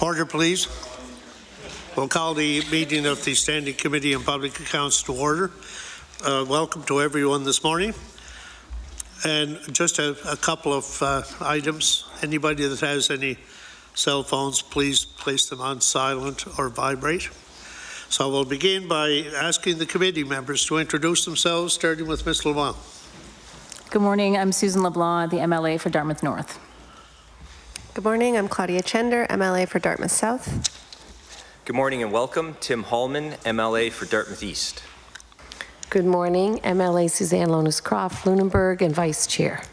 Order, please. We'll call the meeting of the Standing Committee on Public Accounts to order. Welcome to everyone this morning. And just a couple of items. Anybody that has any cell phones, please place them on silent or vibrate. So we'll begin by asking the committee members to introduce themselves, starting with Ms. LeBlanc. Good morning. I'm Susan LeBlanc, the MLA for Dartmouth North. Good morning. I'm Claudia Chender, MLA for Dartmouth South. Good morning and welcome. Tim Hallman, MLA for Dartmouth East. Good morning. MLA Suzanne Lonis-Croft, Lunenburg, and Vice Chair.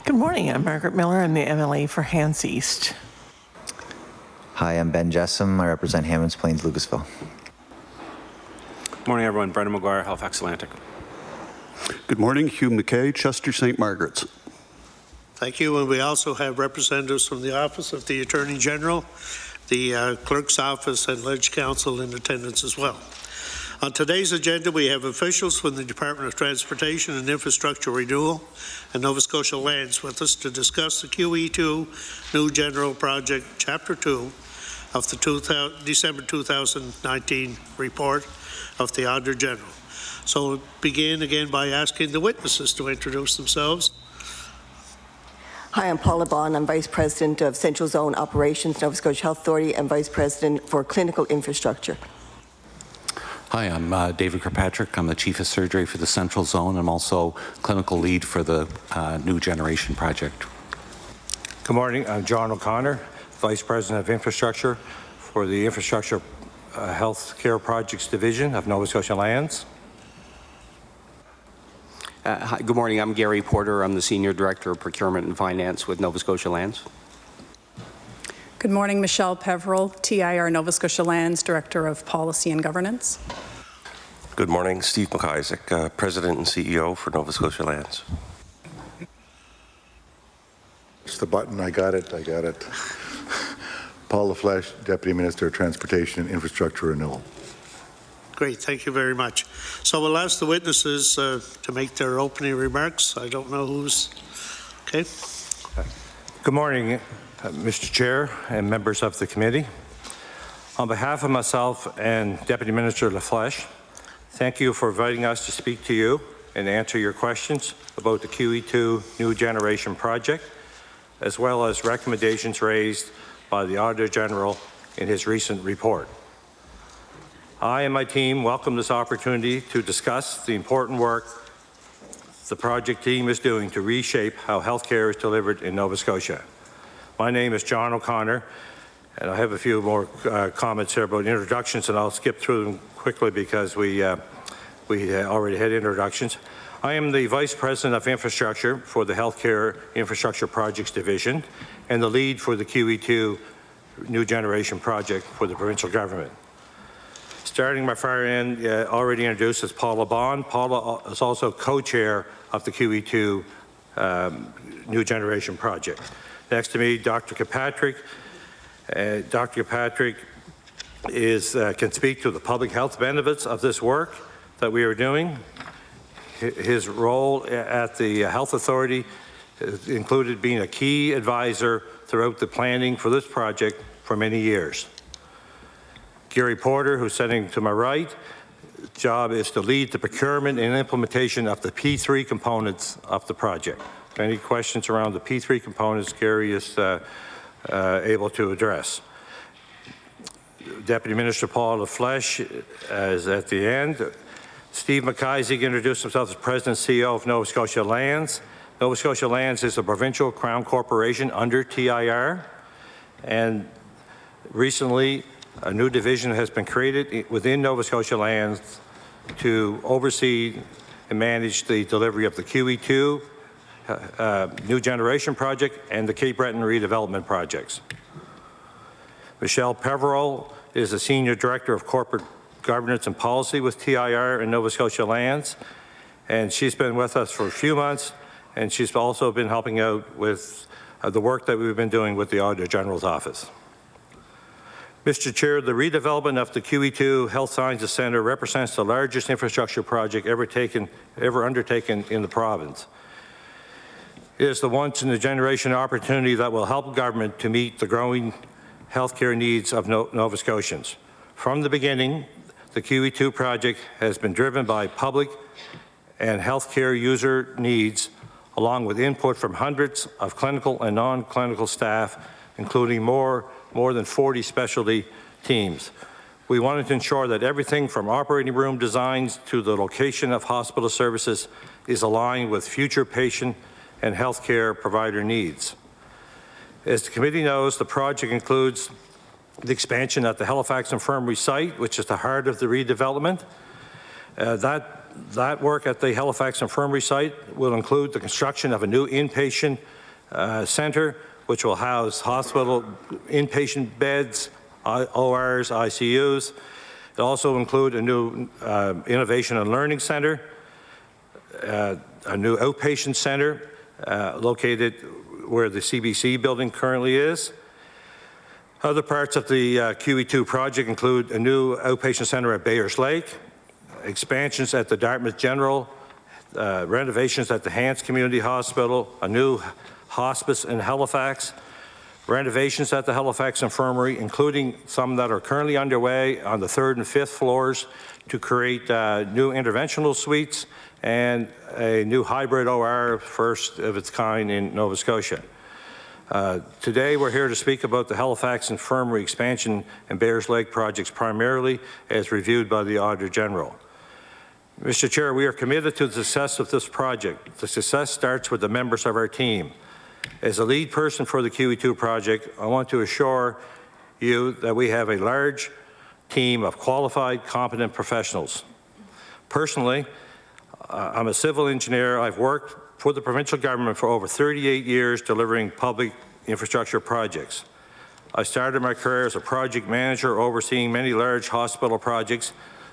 Good morning. I'm Margaret Miller. I'm the MLA for Hants East. Hi, I'm Ben Jessam. I represent Hammonds Plains, Lucasville. Good morning, everyone. Brendan McGuire, Halifax Atlantic. Good morning. Hugh McKay, Chester St. Margaret's. Thank you. And we also have representatives from the Office of the Attorney General, the Clerk's Office, and Ledge Council in attendance as well. On today's agenda, we have officials from the Department of Transportation and Infrastructure Renewal and Nova Scotia Lands with us to discuss the QEII New General Project, Chapter 2 of the December 2019 report of the Auditor General. So we'll begin again by asking the witnesses to introduce themselves. Hi, I'm Paula Bond. I'm Vice President of Central Zone Operations, Nova Scotia Health Authority, and Vice President for Clinical Infrastructure. Hi, I'm David Kirkpatrick. I'm the Chief of Surgery for the Central Zone. I'm also Clinical Lead for the New Generation Project. Good morning. I'm John O'Connor, Vice President of Infrastructure for the Infrastructure Health Care Projects Division of Nova Scotia Lands. Hi, good morning. I'm Gary Porter. I'm the Senior Director of Procurement and Finance with Nova Scotia Lands. Good morning. Michele Peveril, TIR Nova Scotia Lands, Director of Policy and Governance. Good morning. Steve MacIsaac, President and CEO for Nova Scotia Lands. It's the button. I got it. Paula LaFleche, Deputy Minister of Transportation and Infrastructure Renewal. Great, thank you very much. So we'll ask the witnesses to make their opening remarks. I don't know who's, okay. Good morning, Mr. Chair and members of the committee. On behalf of myself and Deputy Minister LaFleche, thank you for inviting us to speak to you and answer your questions about the QEII New Generation Project, as well as recommendations raised by the Auditor General in his recent report. I and my team welcome this opportunity to discuss the important work the project team is doing to reshape how healthcare is delivered in Nova Scotia. My name is John O'Connor, and I have a few more comments here about introductions, and I'll skip through them quickly because we already had introductions. I am the Vice President of Infrastructure for the Healthcare Infrastructure Projects Division and the lead for the QEII New Generation Project for the provincial government. Starting my far end, already introduced, is Paula Bond. Paula is also co-chair of the QEII New Generation Project. Next to me, Dr. Kirkpatrick. Dr. Kirkpatrick can speak to the public health benefits of this work that we are doing. His role at the Health Authority included being a key advisor throughout the planning for this project for many years. Gary Porter, who's sitting to my right, job is to lead the procurement and implementation of the P3 components of the project. Any questions around the P3 components, Gary is able to address. Deputy Minister Paula LaFleche is at the end. Steve MacIsaac introduced himself as President and CEO of Nova Scotia Lands. Nova Scotia Lands is a provincial crown corporation under TIR, and recently a new division has been created within Nova Scotia Lands to oversee and manage the delivery of the QEII New Generation Project and the Cape Breton redevelopment projects. Michele Peveril is a Senior Director of Corporate Governance and Policy with TIR in Nova Scotia Lands, and she's been with us for a few months, and she's also been helping out with the work that we've been doing with the Auditor General's office. Mr. Chair, the redevelopment of the QEII Health Sciences Centre represents the largest infrastructure project ever undertaken in the province. It is the once-in-a-generation opportunity that will help government to meet the growing healthcare needs of Nova Scotians. From the beginning, the QE2 project has been driven by public and healthcare user needs, along with input from hundreds of clinical and non-clinical staff, including more than 40 specialty teams. We wanted to ensure that everything from operating room designs to the location of hospital services is aligned with future patient and healthcare provider needs. As the committee knows, the project includes the expansion at the Halifax Infirmary site, which is the heart of the redevelopment. That work at the Halifax Infirmary site will include the construction of a new inpatient centre, which will house hospital inpatient beds, ORs, ICUs. It also include a new innovation and learning centre, a new outpatient centre located where the CBC building currently is. Other parts of the QE2 project include a new outpatient centre at Bayers Lake, expansions at the Dartmouth General, renovations at the Hants Community Hospital, a new hospice in Halifax, renovations at the Halifax Infirmary, including some that are currently underway on the 3rd and 5th floors to create new interventional suites and a new hybrid OR, first of its kind in Nova Scotia. Today, we're here to speak about the Halifax Infirmary expansion and Bayers Lake projects primarily as reviewed by the Auditor General. Mr. Chair, we are committed to the success of this project. The success starts with the members of our team. As a lead person for the QE2 project, I want to assure you that we have a large team of qualified, competent professionals. Personally, I'm a civil engineer. I've worked for the provincial government for over 38 years delivering public infrastructure projects. I started my career as a project manager overseeing many large hospital projects,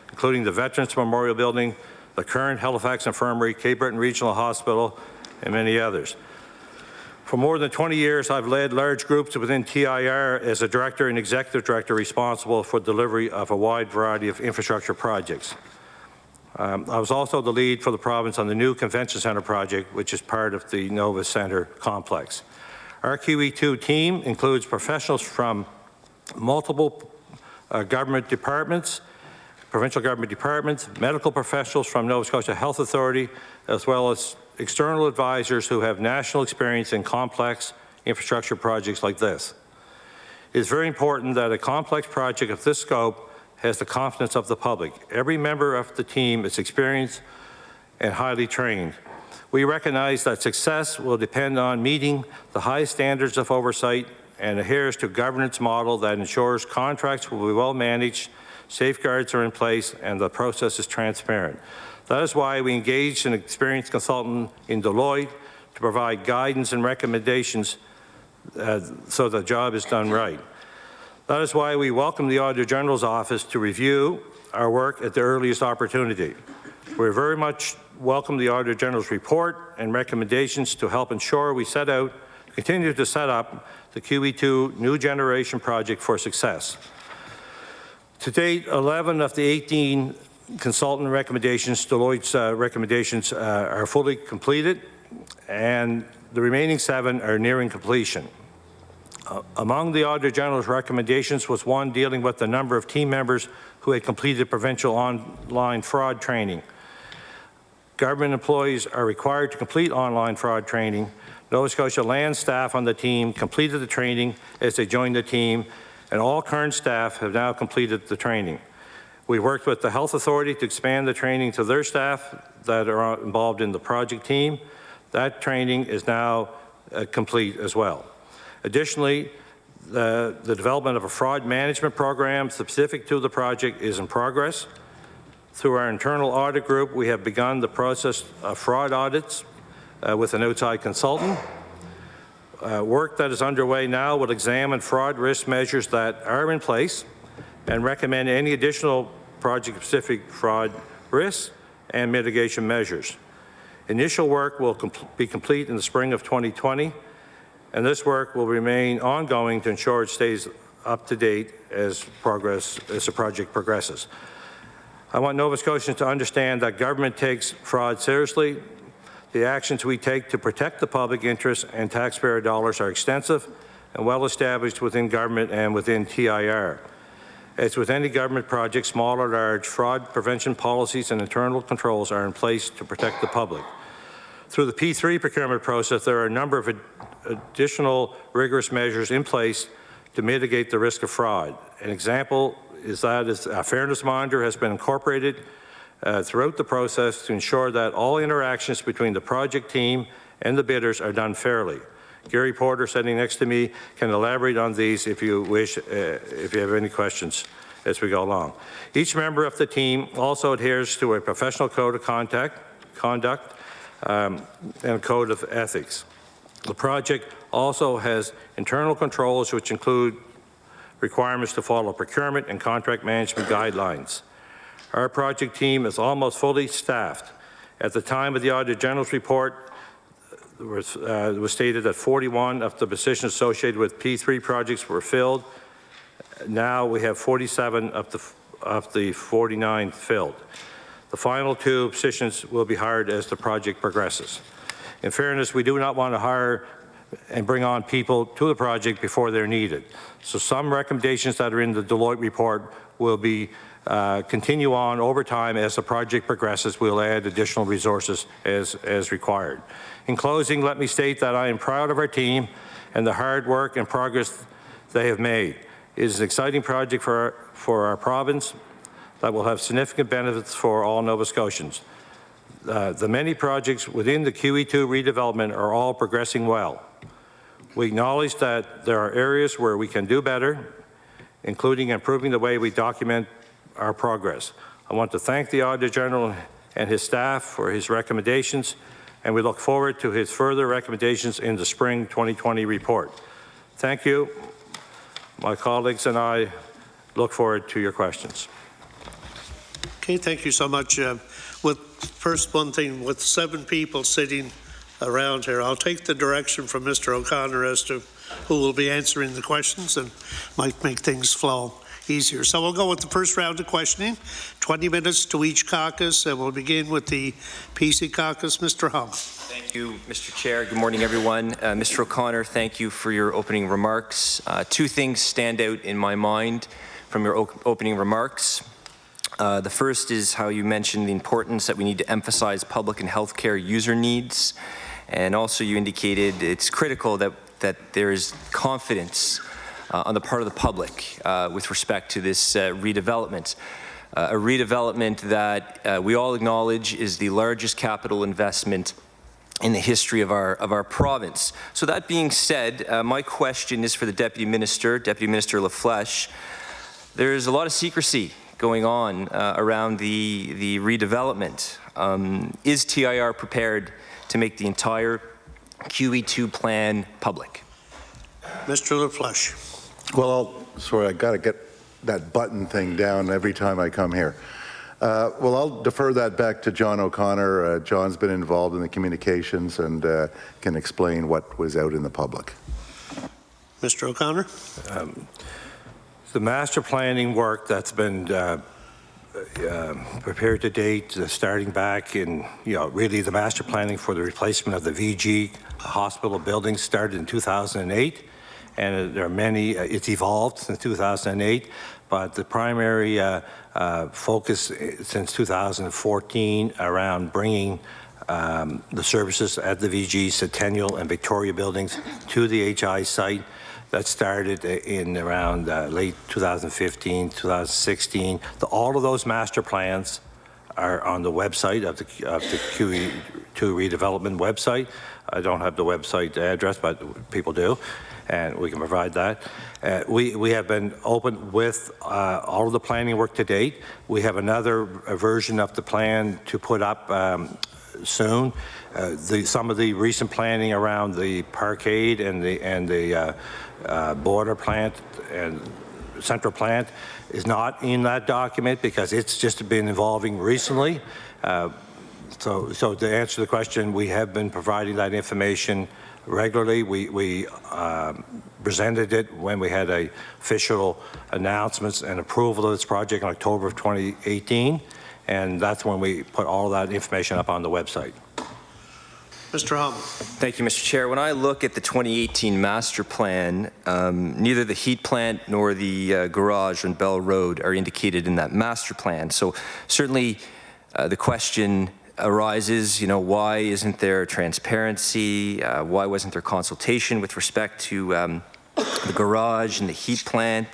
including the Veterans Memorial Building, the current Halifax Infirmary, Cape Breton Regional Hospital, and many others. For more than 20 years, I've led large groups within TIR as a director and executive director responsible for delivery of a wide variety of infrastructure projects. I was also the lead for the province on the new Convention Centre project, which is part of the Nova Centre complex. Our QE2 team includes professionals from multiple government departments, provincial government departments, medical professionals from Nova Scotia Health Authority, as well as external advisors who have national experience in complex infrastructure projects like this. It is very important that a complex project of this scope has the confidence of the public. Every member of the team is experienced and highly trained. We recognize that success will depend on meeting the highest standards of oversight and adheres to a governance model that ensures contracts will be well managed, safeguards are in place, and the process is transparent. That is why we engaged an experienced consultant in Deloitte to provide guidance and recommendations so the job is done right. That is why we welcome the Auditor General's office to review our work at the earliest opportunity. We very much welcome the Auditor General's report and recommendations to help ensure we continue to set up the QE2 New Generation project for success. To date, 11 of the 18 consultant recommendations, Deloitte's recommendations, are fully completed, and the remaining 7 are nearing completion. Among the Auditor General's recommendations was one dealing with the number of team members who had completed provincial online fraud training. Government employees are required to complete online fraud training. Nova Scotia Land staff on the team completed the training as they joined the team, and all current staff have now completed the training. We worked with the Health Authority to expand the training to their staff that are involved in the project team. That training is now complete as well. Additionally, the development of a fraud management program specific to the project is in progress. Through our internal audit group, we have begun the process of fraud audits with an outside consultant. Work that is underway now will examine fraud risk measures that are in place and recommend any additional project-specific fraud risks and mitigation measures. Initial work will be complete in the spring of 2020, and this work will remain ongoing to ensure it stays up to date as the project progresses. I want Nova Scotians to understand that government takes fraud seriously. The actions we take to protect the public interest and taxpayer dollars are extensive, and well established within government and within TIR. As with any government project, small or large, fraud prevention policies and internal controls are in place to protect the public. Through the P3 procurement process, there are a number of additional rigorous measures in place to mitigate the risk of fraud. An example is that a fairness monitor has been incorporated throughout the process to ensure that all interactions between the project team and the bidders are done fairly. Gary Porter, sitting next to me, can elaborate on these if you wish, if you have any questions as we go along. Each member of the team also adheres to a professional code of conduct and a code of ethics. The project also has internal controls which include requirements to follow procurement and contract management guidelines. Our project team is almost fully staffed. At the time of the Auditor General's report, it was stated that 41 of the positions associated with P3 projects were filled. Now we have 47 of the 49 filled. The final 2 positions will be hired as the project progresses. In fairness, we do not want to hire and bring on people to the project before they're needed. So some recommendations that are in the Deloitte report will be continue on over time as the project progresses. We'll add additional resources as required. In closing, let me state that I am proud of our team and the hard work and progress they have made. It is an exciting project for our province that will have significant benefits for all Nova Scotians. The many projects within the QE2 redevelopment are all progressing well. We acknowledge that there are areas where we can do better, including improving the way we document our progress. I want to thank the Auditor General and his staff for his recommendations, and we look forward to his further recommendations in the spring 2020 report. Thank you. My colleagues and I look forward to your questions. Okay, thank you so much. With first one thing, with 7 people sitting around here, I'll take the direction from Mr. O'Connor as to who will be answering the questions and might make things flow easier. So we'll go with the first round of questioning, 20 minutes to each caucus, and we'll begin with the PC caucus. Mr. Hum. Thank you, Mr. Chair. Good morning, everyone. Mr. O'Connor, thank you for your opening remarks. 2 things stand out in my mind from your opening remarks. The first is how you mentioned the importance that we need to emphasize public and healthcare user needs. And also you indicated it's critical that there is confidence on the part of the public with respect to this redevelopment. A redevelopment that we all acknowledge is the largest capital investment in the history of our province. So that being said, my question is for the Deputy Minister LaFleche. There's a lot of secrecy going on around the redevelopment. Is TIR prepared to make the entire QE2 plan public? Mr. LaFleche. Well, sorry, I got to get that button thing down every time I come here. Well, I'll defer that back to John O'Connor. John's been involved in the communications and can explain what was out in the public. Mr. O'Connor. The master planning work that's been prepared to date, starting back in, really the master planning for the replacement of the VG hospital building started in 2008, and there are many, it's evolved since 2008, but the primary focus since 2014 around bringing the services at the VG, Centennial and Victoria buildings to the HI site. That started in around late 2015, 2016. All of those master plans are on the website of the QE2 redevelopment website. I don't have the website address, but people do, and we can provide that. We have been open with all of the planning work to date. We have another version of the plan to put up soon. Some of the recent planning around the parkade and the border plant and central plant is not in that document because it's just been evolving recently. So to answer the question, we have been providing that information regularly. We presented it when we had official announcements and approval of this project in October of 2018, and that's when we put all that information up on the website. Mr. Hom. Thank you, Mr. Chair. When I look at the 2018 master plan, neither the heat plant nor the garage on Bell Road are indicated in that master plan. So certainly the question arises, why isn't there transparency? Why wasn't there consultation with respect to the garage and the heat plant?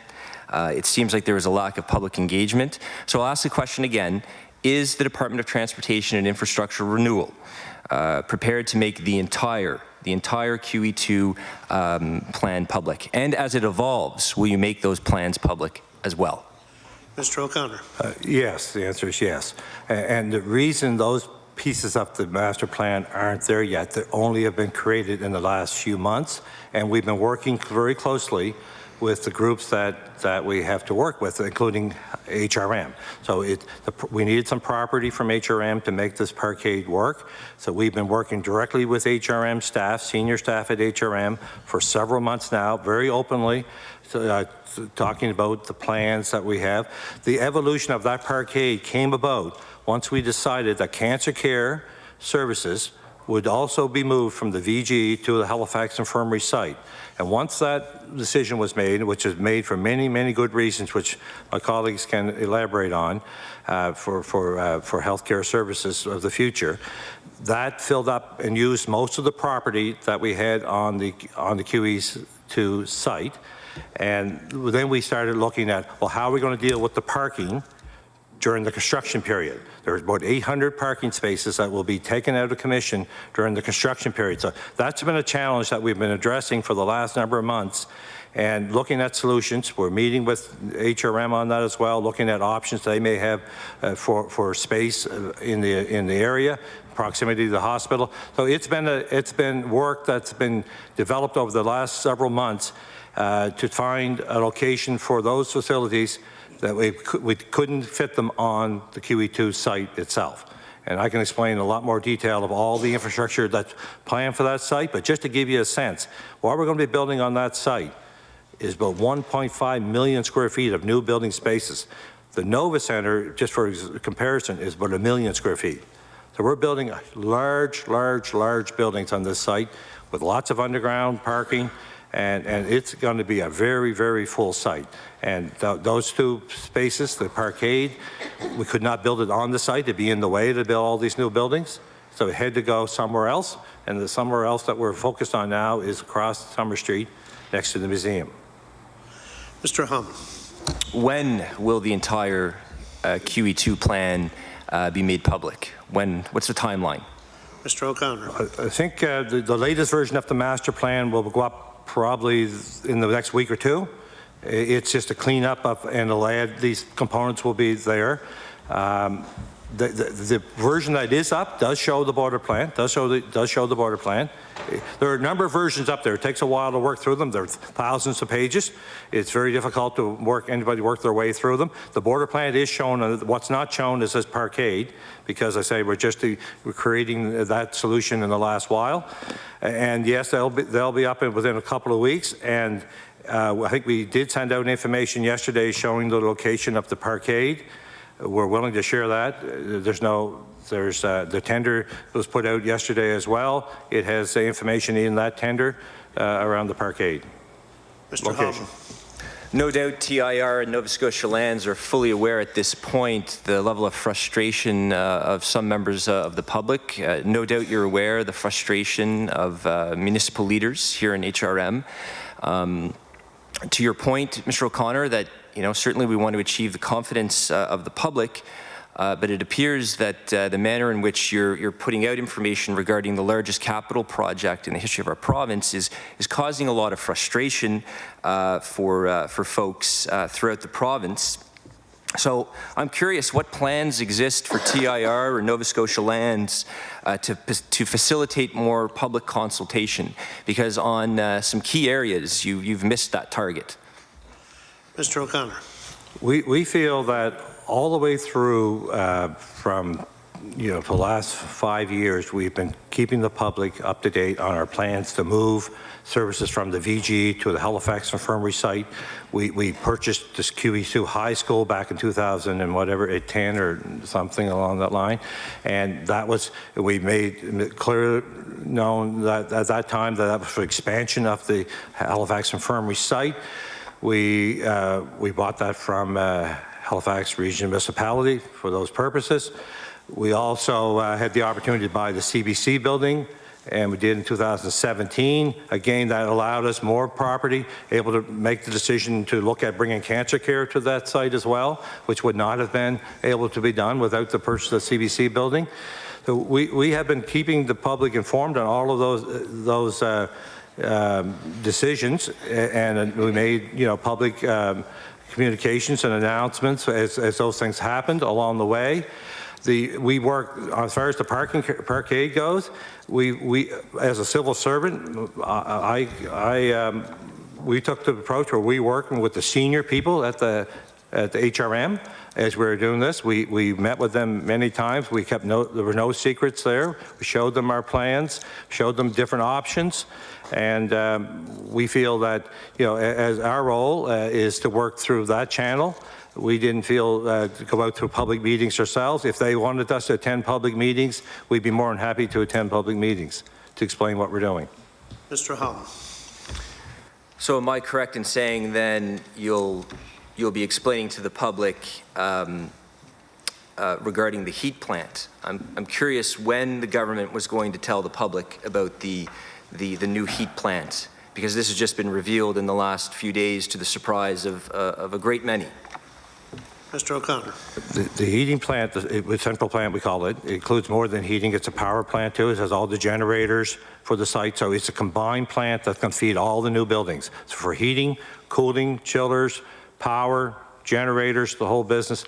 It seems like there was a lack of public engagement. So I'll ask the question again, is the Department of Transportation and Infrastructure Renewal prepared to make the entire QE2 plan public? And as it evolves, will you make those plans public as well? Mr. O'Connor. Yes, the answer is yes. And the reason those pieces of the master plan aren't there yet, they only have been created in the last few months, and we've been working very closely with the groups that we have to work with, including HRM. So we needed some property from HRM to make this parkade work. So we've been working directly with HRM staff, senior staff at HRM, for several months now, very openly, talking about the plans that we have. The evolution of that parkade came about once we decided that cancer care services would also be moved from the VG to the Halifax Infirmary site. And once that decision was made, which is made for many, many good reasons, which my colleagues can elaborate on for healthcare services of the future, that filled up and used most of the property that we had on the QE2 site. And then we started looking at, well, how are we going to deal with the parking during the construction period? There's about 800 parking spaces that will be taken out of commission during the construction period. So that's been a challenge that we've been addressing for the last number of months and looking at solutions. We're meeting with HRM on that as well, looking at options they may have for space in the area, proximity to the hospital. So it's been work that's been developed over the last several months to find a location for those facilities that we couldn't fit them on the QE2 site itself. And I can explain a lot more detail of all the infrastructure that's planned for that site, but just to give you a sense, what we're going to be building on that site is about 1.5 million square feet of new building spaces. The Nova Center, just for comparison, is about 1 million square feet. So we're building large buildings on this site with lots of underground parking, and it's going to be a very, very full site. And those two spaces, the parkade, we could not build it on the site. It'd be in the way to build all these new buildings. So we had to go somewhere else. And the somewhere else that we're focused on now is across Summer Street next to the museum. Mr. Hum. When will the entire QE2 plan be made public? What's the timeline? Mr. O'Connor. I think the latest version of the master plan will go up probably in the next week or two. It's just a cleanup of, and it'll add, these components will be there. The version that is up does show the border plan, does show the border plan. There are a number of versions up there. It takes a while to work through them. There are thousands of pages. It's very difficult to anybody work their way through them. The border plan is shown. What's not shown is this parkade, because I say we're creating that solution in the last while. And yes, they'll be up within a couple of weeks. And I think we did send out information yesterday showing the location of the parkade. We're willing to share that. The tender was put out yesterday as well. It has the information in that tender around the parkade. Mr. Location. No doubt TIR and Nova Scotia Lands are fully aware at this point the level of frustration of some members of the public. No doubt you're aware of the frustration of municipal leaders here in HRM. To your point, Mr. O'Connor, that certainly we want to achieve the confidence of the public, but it appears that the manner in which you're putting out information regarding the largest capital project in the history of our province is causing a lot of frustration for folks throughout the province. So I'm curious, what plans exist for TIR or Nova Scotia Lands to facilitate more public consultation? Because on some key areas, you've missed that target. Mr. O'Connor. We feel that all the way through from for the last 5 years, we've been keeping the public up to date on our plans to move services from the VG to the Halifax Infirmary site. We purchased this QEII High School back in 2000 and whatever, 10 or something along that line. And that was, we made clear known that at that time that was for expansion of the Halifax Infirmary site. We bought that from Halifax Regional Municipality for those purposes. We also had the opportunity to buy the CBC building, and we did in 2017. Again, that allowed us more property, able to make the decision to look at bringing cancer care to that site as well, which would not have been able to be done without the purchase of the CBC building. So we have been keeping the public informed on all of those decisions, and we made public communications and announcements as those things happened along the way. We work, as far as the parkade goes, we as a civil servant, we took the approach where we working with the senior people at the HRM as we were doing this. We met with them many times. There were no secrets there. We showed them our plans, showed them different options, and we feel that as our role is to work through that channel. We didn't feel to go out to public meetings ourselves. If they wanted us to attend public meetings, we'd be more than happy to attend public meetings to explain what we're doing. Mr. Hall. So am I correct in saying then you'll be explaining to the public regarding the heat plant? I'm curious when the government was going to tell the public about the new heat plant, because this has just been revealed in the last few days to the surprise of a great many. Mr. O'Connor. The heating plant, the central plant we call it, includes more than heating. It's a power plant too. It has all the generators for the site. So it's a combined plant that's going to feed all the new buildings. So for heating, cooling, chillers, power, generators, the whole business.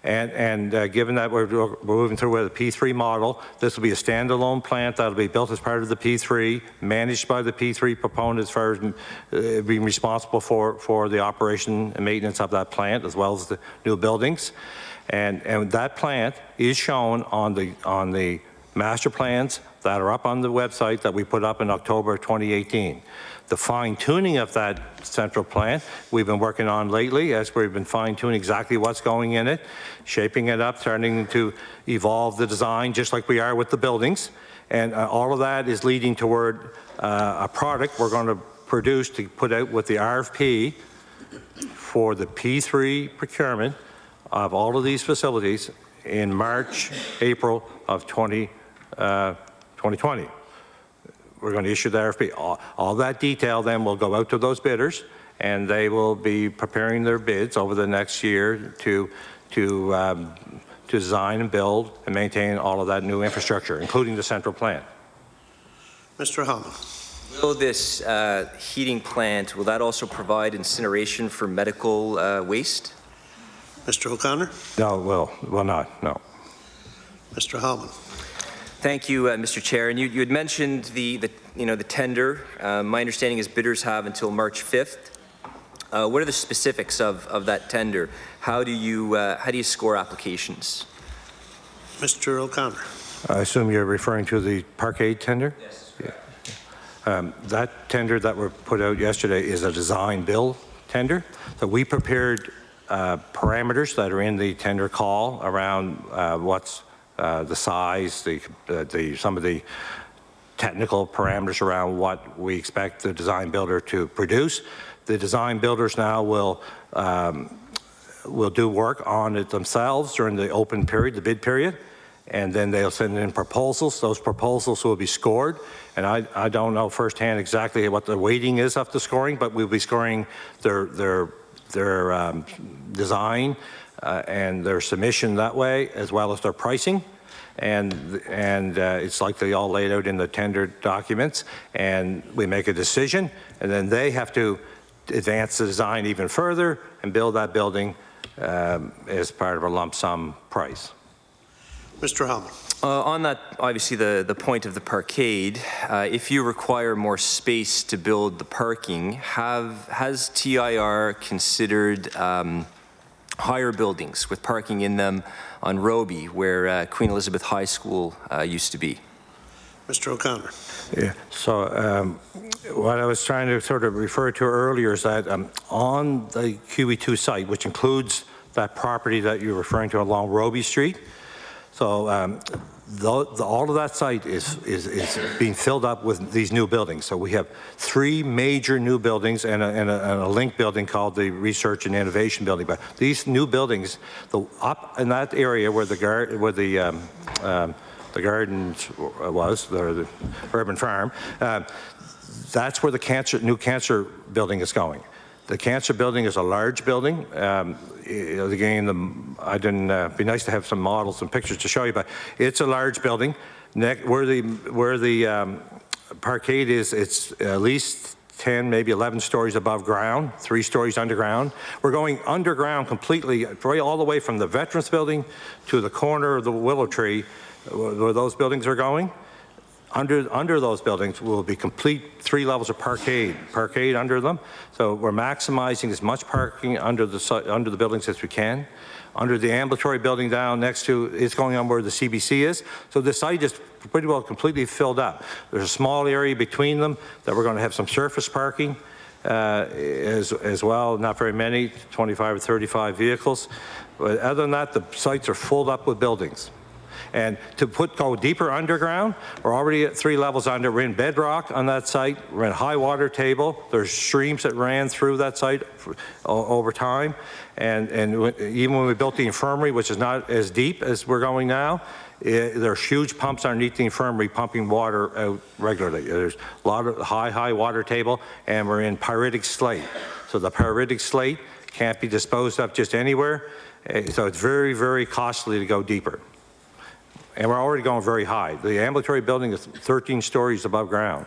And given that we're moving through with a P3 model, this will be a standalone plant that'll be built as part of the P3, managed by the P3 proponent as far as being responsible for the operation and maintenance of that plant, as well as the new buildings. And that plant is shown on the master plans that are up on the website that we put up in October 2018. The fine-tuning of that central plant we've been working on lately, as we've been fine-tuning exactly what's going in it, shaping it up, starting to evolve the design just like we are with the buildings. And all of that is leading toward a product we're going to produce to put out with the RFP for the P3 procurement of all of these facilities in March, April of 2020. We're going to issue the RFP. All that detail then will go out to those bidders, and they will be preparing their bids over the next year to design and build and maintain all of that new infrastructure, including the central plant. Mr. Hama. Will this heating plant, will that also provide incineration for medical waste? Mr. O'Connor. No, it will not, no. Mr. Hallman. Thank you, Mr. Chair. And you had mentioned the tender. My understanding is bidders have until March 5th. What are the specifics of that tender? How do you score applications? Mr. O'Connor. I assume you're referring to the parkade tender? Yes. Yeah. That tender that were put out yesterday is a design build tender. So we prepared parameters that are in the tender call around what's the size, some of the technical parameters around what we expect the design builder to produce. The design builders now will do work on it themselves during the open period, the bid period, and then they'll send in proposals. Those proposals will be scored, and I don't know firsthand exactly what the weighting is of the scoring, but we'll be scoring their design and their submission that way, as well as their pricing. And it's likely all laid out in the tender documents, and we make a decision, and then they have to advance the design even further and build that building as part of a lump sum price. Mr. Hallman. On that, obviously the point of the parkade, if you require more space to build the parking, has TIR considered higher buildings with parking in them on Roby, where Queen Elizabeth High School used to be. Mr. O'Connor. Yeah. So what I was trying to sort of refer to earlier is that on the QE2 site, which includes that property that you're referring to along Roby Street, so all of that site is being filled up with these new buildings. So we have 3 major new buildings and a link building called the Research and Innovation Building. But these new buildings, up in that area where the gardens was, the urban farm, that's where the new cancer building is going. The cancer building is a large building. Again, I didn't. Be nice to have some models and pictures to show you, but it's a large building. Where the parkade is, it's at least 10, maybe 11 stories above ground, 3 stories underground. We're going underground completely, right all the way from the Veterans Building to the corner of the Willow Tree, where those buildings are going. Under those buildings will be complete 3 levels of parkade under them. So we're maximizing as much parking under the buildings as we can. Under the ambulatory building down next to, it's going on where the CBC is. So the site is pretty well completely filled up. There's a small area between them that we're going to have some surface parking as well, not very many, 25 or 35 vehicles. But other than that, the sites are filled up with buildings. And to go deeper underground, we're already at 3 levels under. We're in bedrock on that site. We're in high water table. There's streams that ran through that site over time. And even when we built the infirmary, which is not as deep as we're going now, there's huge pumps underneath the infirmary pumping water out regularly. There's a lot of high water table, and we're in pyritic slate. So the pyritic slate can't be disposed of just anywhere. So it's very, very costly to go deeper. And we're already going very high. The ambulatory building is 13 stories above ground.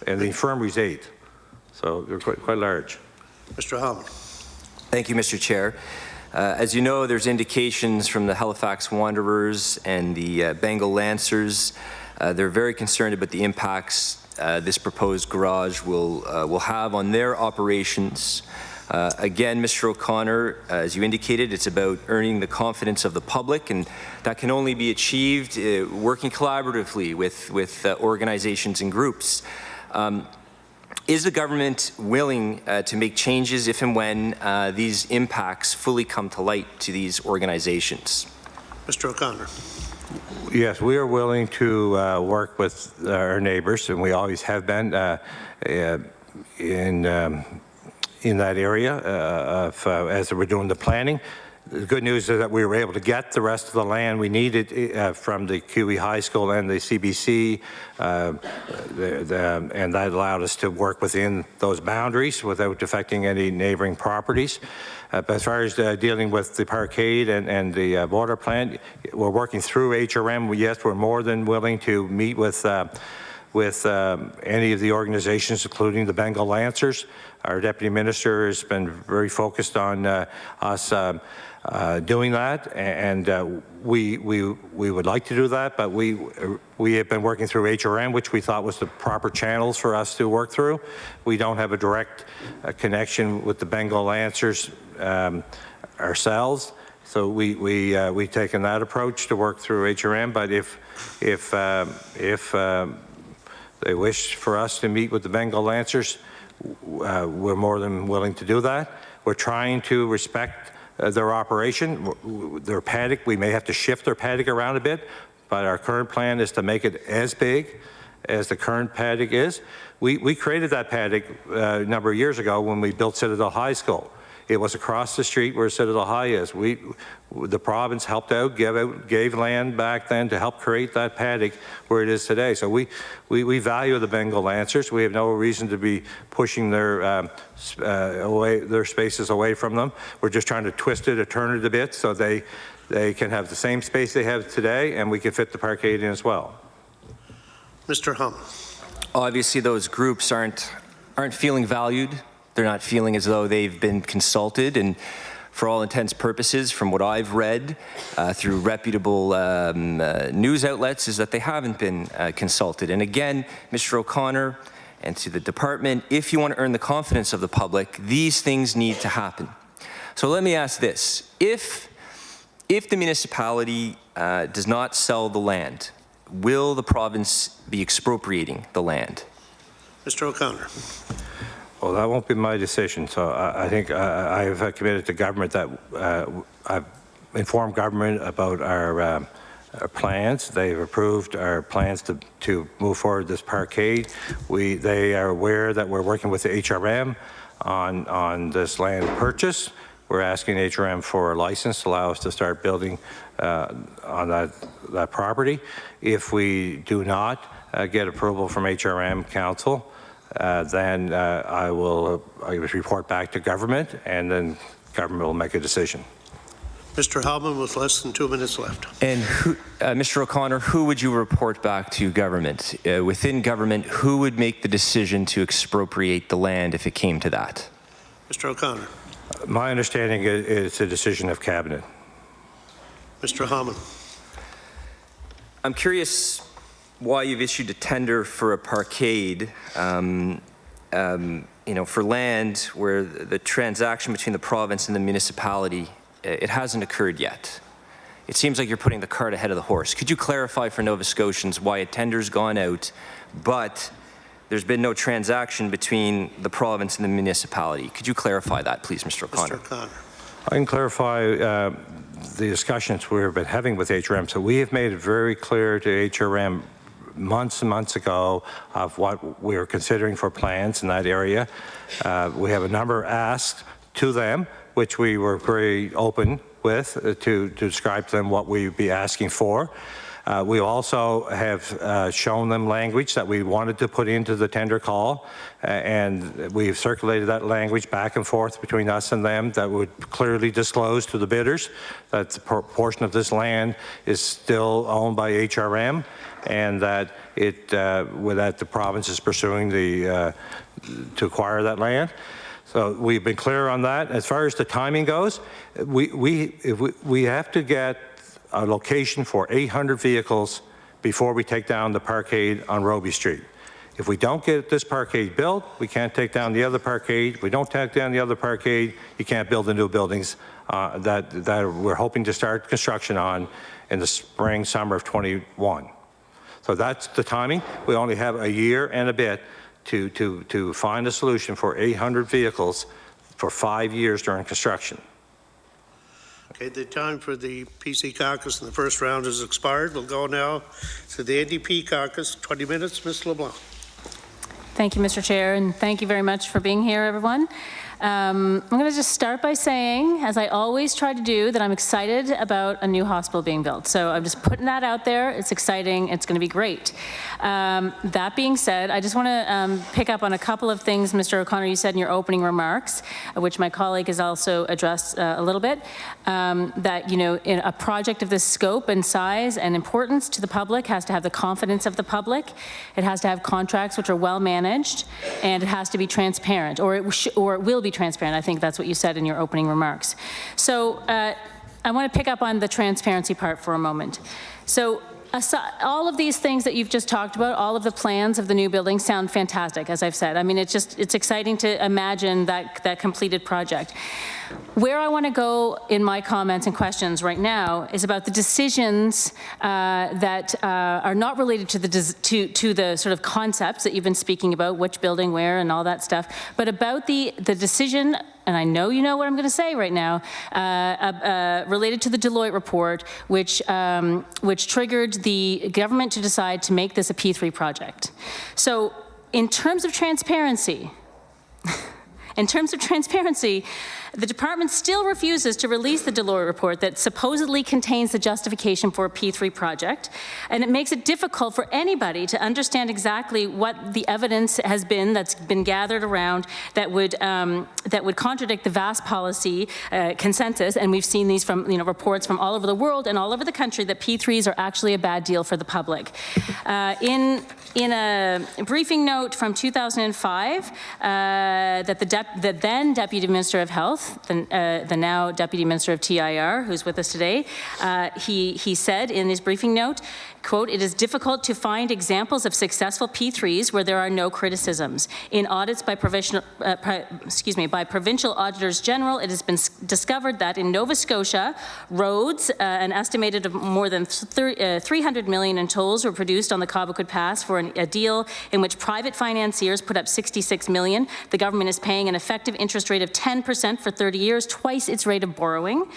And the infirmary is 8. So they're quite large. Mr. Holman. Thank you, Mr. Chair. As you know, there's indications from the Halifax Wanderers and the Bengal Lancers. They're very concerned about the impacts this proposed garage will have on their operations. Again, Mr. O'Connor, as you indicated, it's about earning the confidence of the public, and that can only be achieved working collaboratively with organizations and groups. Is the government willing to make changes if and when these impacts fully come to light to these organizations? Mr. O'Connor. Yes, we are willing to work with our neighbors, and we always have been in that area as we're doing the planning. The good news is that we were able to get the rest of the land we needed from the QEII High School and the CBC, and that allowed us to work within those boundaries without affecting any neighboring properties. But as far as dealing with the parkade and the water plant, we're working through HRM. Yes, we're more than willing to meet with any of the organizations, including the Bengal Lancers. Our Deputy Minister has been very focused on us doing that, and we would like to do that, but we have been working through HRM, which we thought was the proper channels for us to work through. We don't have a direct connection with the Bengal Lancers ourselves, so we've taken that approach to work through HRM. But if they wish for us to meet with the Bengal Lancers, we're more than willing to do that. We're trying to respect their operation, their paddock. We may have to shift their paddock around a bit, but our current plan is to make it as big as the current paddock is. We created that paddock a number of years ago when we built Citadel High School. It was across the street where Citadel High is. The province helped out, gave land back then to help create that paddock where it is today. So we value the Bengal Lancers. We have no reason to be pushing their spaces away from them. We're just trying to twist it or turn it a bit so they can have the same space they have today, and we can fit the parkade in as well. Mr. Hum. Obviously, those groups aren't feeling valued. They're not feeling as though they've been consulted, and for all intents and purposes, from what I've read through reputable news outlets, is that they haven't been consulted. And again, Mr. O'Connor, and to the department, if you want to earn the confidence of the public, these things need to happen. So let me ask this. If the municipality does not sell the land, will the province be expropriating the land? Mr. O'Connor. Well, that won't be my decision. So I think I have committed to government that I've informed government about our plans. They've approved our plans to move forward this parkade. They are aware that we're working with the HRM on this land purchase. We're asking HRM for a license to allow us to start building on that property. If we do not get approval from HRM Council, then I will report back to government, and then government will make a decision. Mr. Hallman, with less than 2 minutes left. And Mr. O'Connor, who would you report back to government? Within government, who would make the decision to expropriate the land if it came to that? Mr. O'Connor. My understanding is it's a decision of cabinet. Mr. Hallman. I'm curious why you've issued a tender for a parkade, for land where the transaction between the province and the municipality, it hasn't occurred yet. It seems like you're putting the cart ahead of the horse. Could you clarify for Nova Scotians why a tender's gone out, but there's been no transaction between the province and the municipality? Could you clarify that, please, Mr. O'Connor? Mr. O'Connor. I can clarify the discussions we've been having with HRM. So we have made it very clear to HRM months and months ago of what we are considering for plans in that area. We have a number asked to them, which we were very open with to describe to them what we'd be asking for. We also have shown them language that we wanted to put into the tender call, and we've circulated that language back and forth between us and them that would clearly disclose to the bidders that the portion of this land is still owned by HRM, and that that the province is pursuing to acquire that land. So we've been clear on that. As far as the timing goes, we have to get a location for 800 vehicles before we take down the parkade on Roby Street. If we don't get this parkade built, we can't take down the other parkade. If we don't take down the other parkade, you can't build the new buildings that we're hoping to start construction on in the spring, summer of 21. So that's the timing. We only have a year and a bit to find a solution for 800 vehicles for 5 years during construction. Okay, the time for the PC caucus in the first round has expired. We'll go now to the NDP caucus. 20 minutes, Ms. LeBlanc. Thank you, Mr. Chair, and thank you very much for being here, everyone. I'm going to just start by saying, as I always try to do, that I'm excited about a new hospital being built. So I'm just putting that out there. It's exciting. It's going to be great. That being said, I just want to pick up on a couple of things, Mr. O'Connor, you said in your opening remarks, which my colleague has also addressed a little bit, that, in a project of this scope and size and importance to the public has to have the confidence of the public. It has to have contracts which are well managed, and it has to be transparent, or it will be transparent. I think that's what you said in your opening remarks. So I want to pick up on the transparency part for a moment. So all of these things that you've just talked about, all of the plans of the new building sound fantastic, as I've said. I mean, it's exciting to imagine that completed project. Where I want to go in my comments and questions right now is about the decisions that are not related to the sort of concepts that you've been speaking about, which building where and all that stuff, but about the decision, and I know you know what I'm going to say right now, related to the Deloitte report, which triggered the government to decide to make this a P3 project. So in terms of transparency, the department still refuses to release the Deloitte report that supposedly contains the justification for a P3 project, and it makes it difficult for anybody to understand exactly what the evidence has been that's been gathered around that would contradict the vast policy consensus, and we've seen these from reports from all over the world and all over the country that P3s are actually a bad deal for the public. In a briefing note from 2005 that the the then Deputy Minister of Health, the now Deputy Minister of TIR, who's with us today, he said in his briefing note, quote, "It is difficult to find examples of successful P3s where there are no criticisms. In audits by provincial Auditors General, it has been discovered that in Nova Scotia, roads, an estimated of more than 300 million in tolls were produced on the Cobequid Pass for a deal in which private financiers put up 66 million. The government is paying an effective interest rate of 10% for 30 years, twice its rate of borrowing.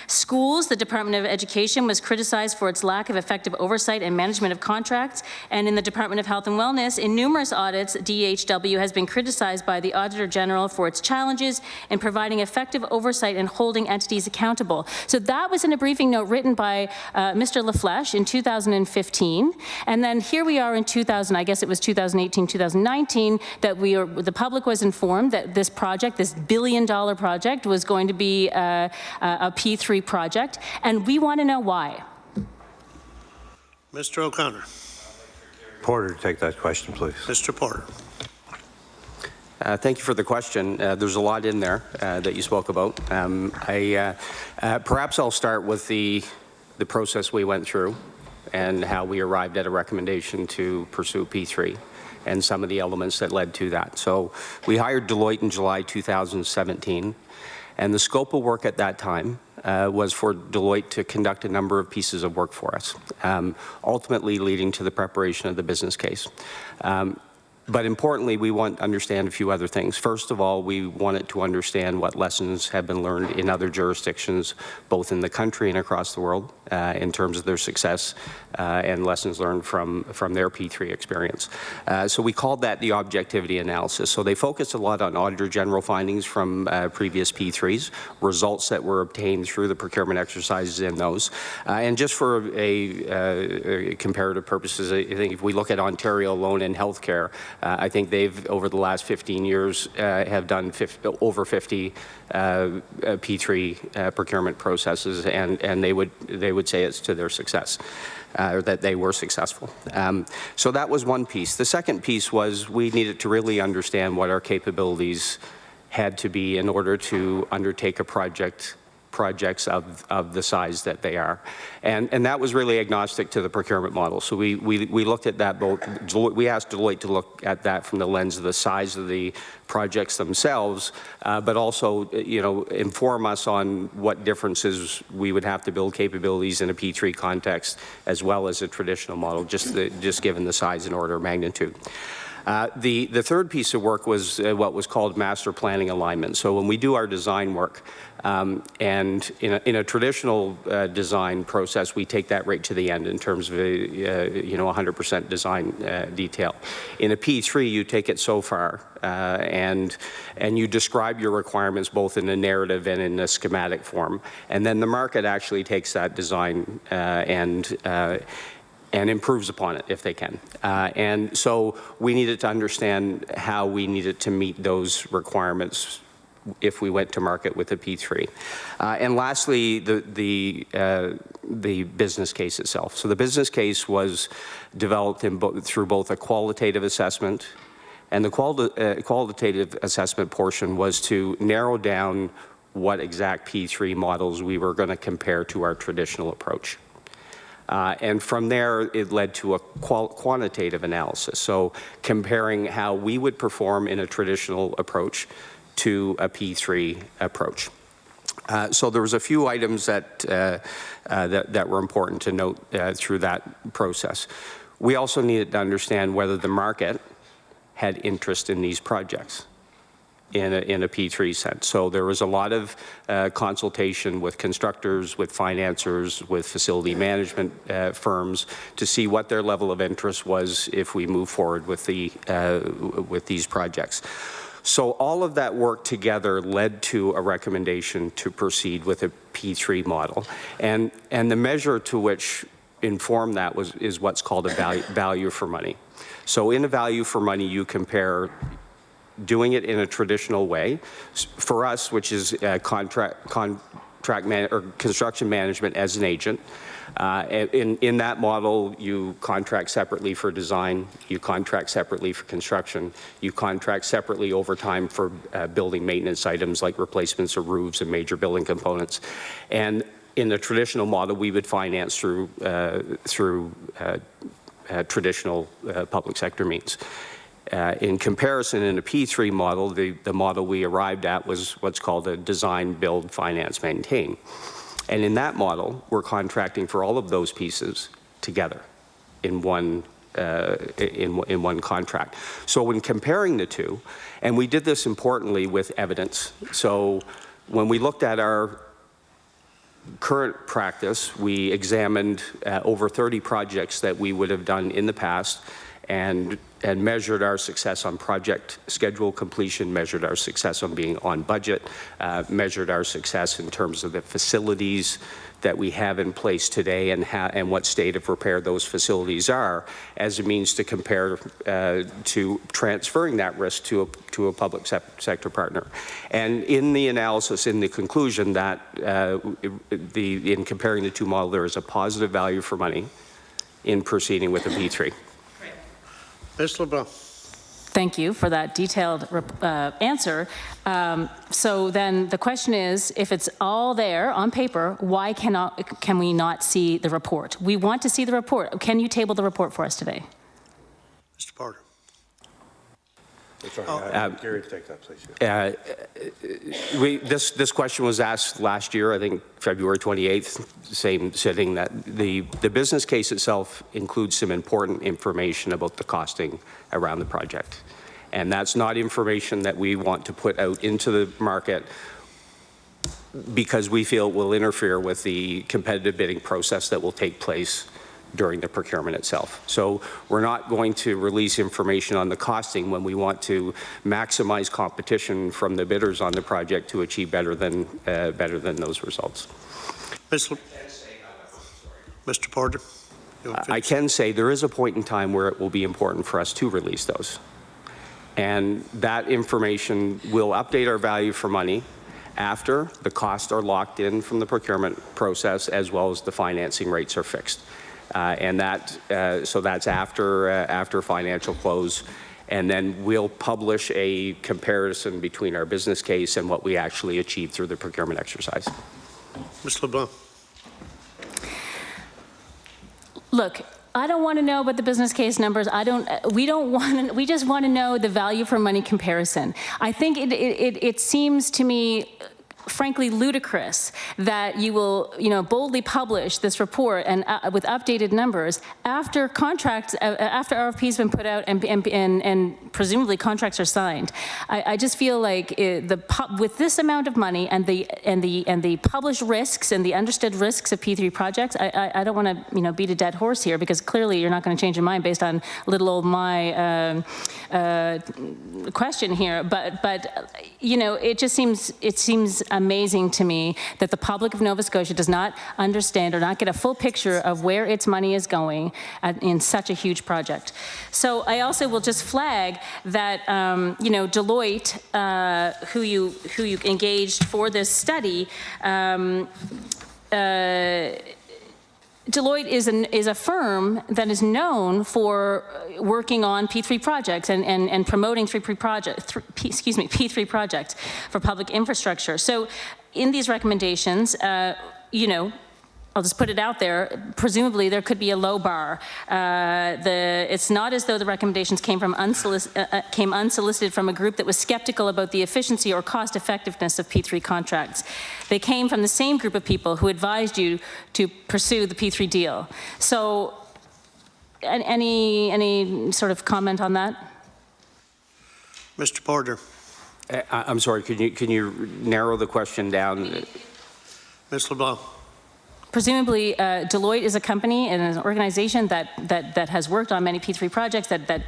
Schools, the Department of Education was criticized for its lack of effective oversight and management of contracts. And in the Department of Health and Wellness, in numerous audits, DHW has been criticized by the Auditor General for its challenges in providing effective oversight and holding entities accountable." So that was in a briefing note written by Mr. LaFleche in 2015. And then here we are in 2018, 2019, that the public was informed that this project, this billion-dollar project, was going to be a P3 project, and we want to know why. Mr. O'Connor. Porter, take that question, please. Mr. Porter. Thank you for the question. There's a lot in there that you spoke about. Perhaps I'll start with the process we went through and how we arrived at a recommendation to pursue P3 and some of the elements that led to that. So we hired Deloitte in July 2017, and the scope of work at that time was for Deloitte to conduct a number of pieces of work for us, ultimately leading to the preparation of the business case. But importantly, we want to understand a few other things. First of all, we wanted to understand what lessons have been learned in other jurisdictions, both in the country and across the world, in terms of their success and lessons learned from their P3 experience. So we called that the objectivity analysis. So they focused a lot on Auditor General findings from previous P3s, results that were obtained through the procurement exercises in those. And just for a comparative purposes, I think if we look at Ontario alone in healthcare, I think they've, over the last 15 years, have done over 50 P3 procurement processes, and they would say it's to their success, or that they were successful. So that was one piece. The second piece was we needed to really understand what our capabilities had to be in order to undertake a projects of the size that they are. And that was really agnostic to the procurement model. So we looked at that both, we asked Deloitte to look at that from the lens of the size of the projects themselves, but also, inform us on what differences we would have to build capabilities in a P3 context as well as a traditional model, just given the size and order of magnitude. The third piece of work was what was called master planning alignment. So when we do our design work, and in a traditional design process, we take that right to the end in terms of 100% design detail. In a P3, you take it so far, and you describe your requirements both in a narrative and in a schematic form, and then the market actually takes that design and improves upon it if they can. And so we needed to understand how we needed to meet those requirements if we went to market with a P3. And lastly, the business case itself. So the business case was developed through both a qualitative assessment, and the qualitative assessment portion was to narrow down what exact P3 models we were going to compare to our traditional approach. And from there, it led to a quantitative analysis. So comparing how we would perform in a traditional approach to a P3 approach. So there was a few items that were important to note through that process. We also needed to understand whether the market had interest in these projects in a P3 sense. So there was a lot of consultation with constructors, with financiers, with facility management firms to see what their level of interest was if we move forward with these projects. So all of that work together led to a recommendation to proceed with a P3 model. And the measure to which informed that is what's called a value for money. So in a value for money, you compare doing it in a traditional way, for us, which is construction management as an agent. In that model, you contract separately for design, you contract separately for construction, you contract separately over time for building maintenance items like replacements of roofs and major building components. And in the traditional model, we would finance through traditional public sector means. In comparison, in a P3 model, the model we arrived at was what's called a design, build, finance, maintain. And in that model, we're contracting for all of those pieces together in one contract. So when comparing the two, and we did this importantly with evidence. So when we looked at our current practice, we examined over 30 projects that we would have done in the past and measured our success on project schedule completion, measured our success on being on budget, measured our success in terms of the facilities that we have in place today and what state of repair those facilities are as a means to compare to transferring that risk to a public sector partner. And in the analysis, in the conclusion that in comparing the two models, there is a positive value for money in proceeding with a P3. Ms. LeBlanc. Thank you for that detailed answer. So then the question is, if it's all there on paper, why can we not see the report? We want to see the report. Can you table the report for us today? Mr. Porter. Gary, take that, please. This question was asked last year, I think February 28th, same sitting, that the business case itself includes some important information about the costing around the project. And that's not information that we want to put out into the market because we feel it will interfere with the competitive bidding process that will take place during the procurement itself. So we're not going to release information on the costing when we want to maximize competition from the bidders on the project to achieve better than those results. Mr. Porter. I can say there is a point in time where it will be important for us to release those. And that information will update our value for money after the costs are locked in from the procurement process as well as the financing rates are fixed. And so that's after financial close. And then we'll publish a comparison between our business case and what we actually achieved through the procurement exercise. Ms. LeBlanc. Look, I don't want to know about the business case numbers. We just want to know the value for money comparison. I think it seems to me frankly ludicrous that you will, boldly publish this report and with updated numbers after contracts, after RFP's been put out and presumably contracts are signed. I just feel like with this amount of money and the published risks and the understood risks of P3 projects, I don't want to beat a dead horse here because clearly you're not going to change your mind based on little old my question here. But it just seems amazing to me that the public of Nova Scotia does not understand or not get a full picture of where its money is going in such a huge project. So I also will just flag that Deloitte, who you engaged for this study, Deloitte is a firm that is known for working on P3 projects and promoting P3 projects for public infrastructure. So in these recommendations, I'll just put it out there, presumably there could be a low bar. It's not as though the recommendations came unsolicited from a group that was skeptical about the efficiency or cost effectiveness of P3 contracts. They came from the same group of people who advised you to pursue the P3 deal. So any sort of comment on that? Mr. Porter. I'm sorry, can you narrow the question down? Ms. LeBlanc. Presumably, Deloitte is a company and an organization that has worked on many P3 projects that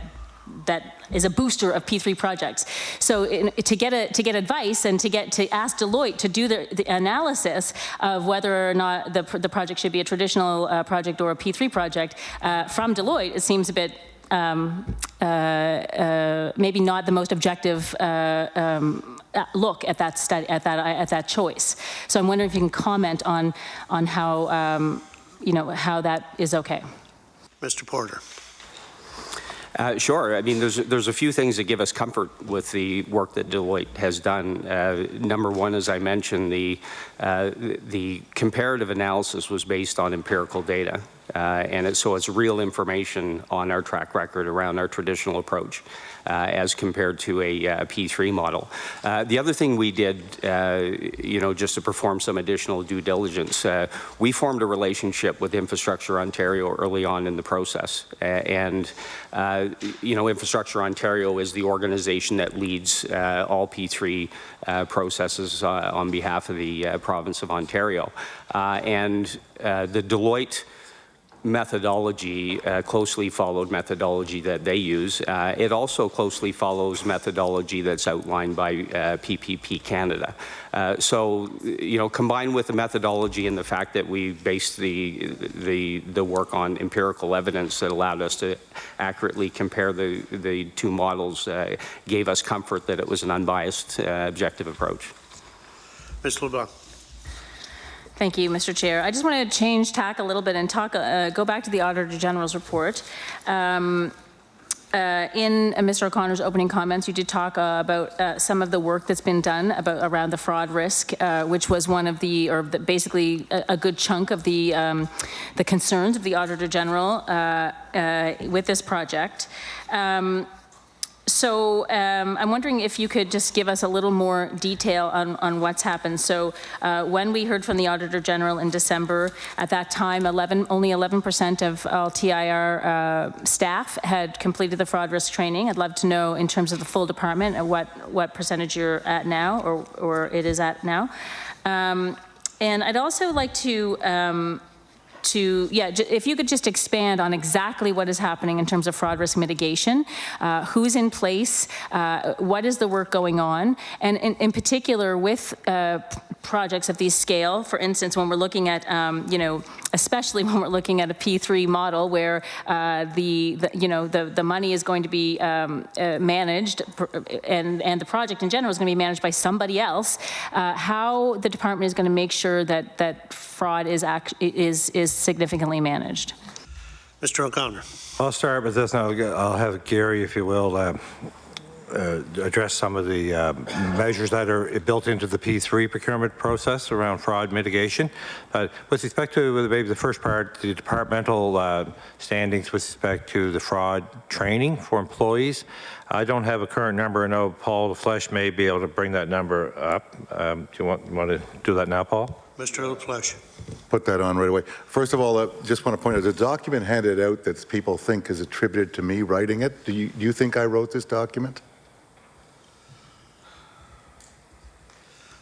is a booster of P3 projects. So to get advice and to ask Deloitte to do the analysis of whether or not the project should be a traditional project or a P3 project from Deloitte, it seems a bit maybe not the most objective look at that study, at that choice. So I'm wondering if you can comment on how how that is okay. Mr. Porter. Sure. I mean, there's a few things that give us comfort with the work that Deloitte has done. Number one, as I mentioned, the comparative analysis was based on empirical data, so it's real information on our track record around our traditional approach, as compared to a P3 model. The other thing we did, just to perform some additional due diligence, we formed a relationship with Infrastructure Ontario early on in the process, Infrastructure Ontario is the organization that leads all P3 processes on behalf of the province of Ontario. The Deloitte methodology closely followed methodology that they use. It also closely follows methodology that's outlined by PPP Canada. Combined with the methodology and the fact that we based the work on empirical evidence that allowed us to accurately compare the two models, gave us comfort that it was an unbiased, objective approach. Ms. LeBlanc. Thank you, Mr. Chair. I just want to change tack a little bit and go back to the Auditor General's report. In Mr. O'Connor's opening comments, you did talk about some of the work that's been done around the fraud risk, which was one of basically a good chunk of the concerns of the Auditor General with this project. So I'm wondering if you could just give us a little more detail on what's happened. So when we heard from the Auditor General in December, at that time, only 11% of all TIR staff had completed the fraud risk training. I'd love to know, in terms of the full department, what percentage you're at now, or it is at now. And I'd also like if you could just expand on exactly what is happening in terms of fraud risk mitigation, who's in place, what is the work going on, and in particular with projects of these scale. For instance, when we're looking at, especially when we're looking at a P3 model where the money is going to be managed, and the project in general is going to be managed by somebody else, how the department is going to make sure that fraud is significantly managed. Mr. O'Connor. I'll start with this, and I'll have Gary, if you will, address some of the measures that are built into the P3 procurement process around fraud mitigation. With respect to maybe the first part, the departmental standings with respect to the fraud training for employees, I don't have a current number. I know Paul LaFleche may be able to bring that number up. Do you want to do that now, Paul? Mr. LaFleche. Put that on right away. First of all, I just want to point out, the document handed out that people think is attributed to me writing it. Do you think I wrote this document?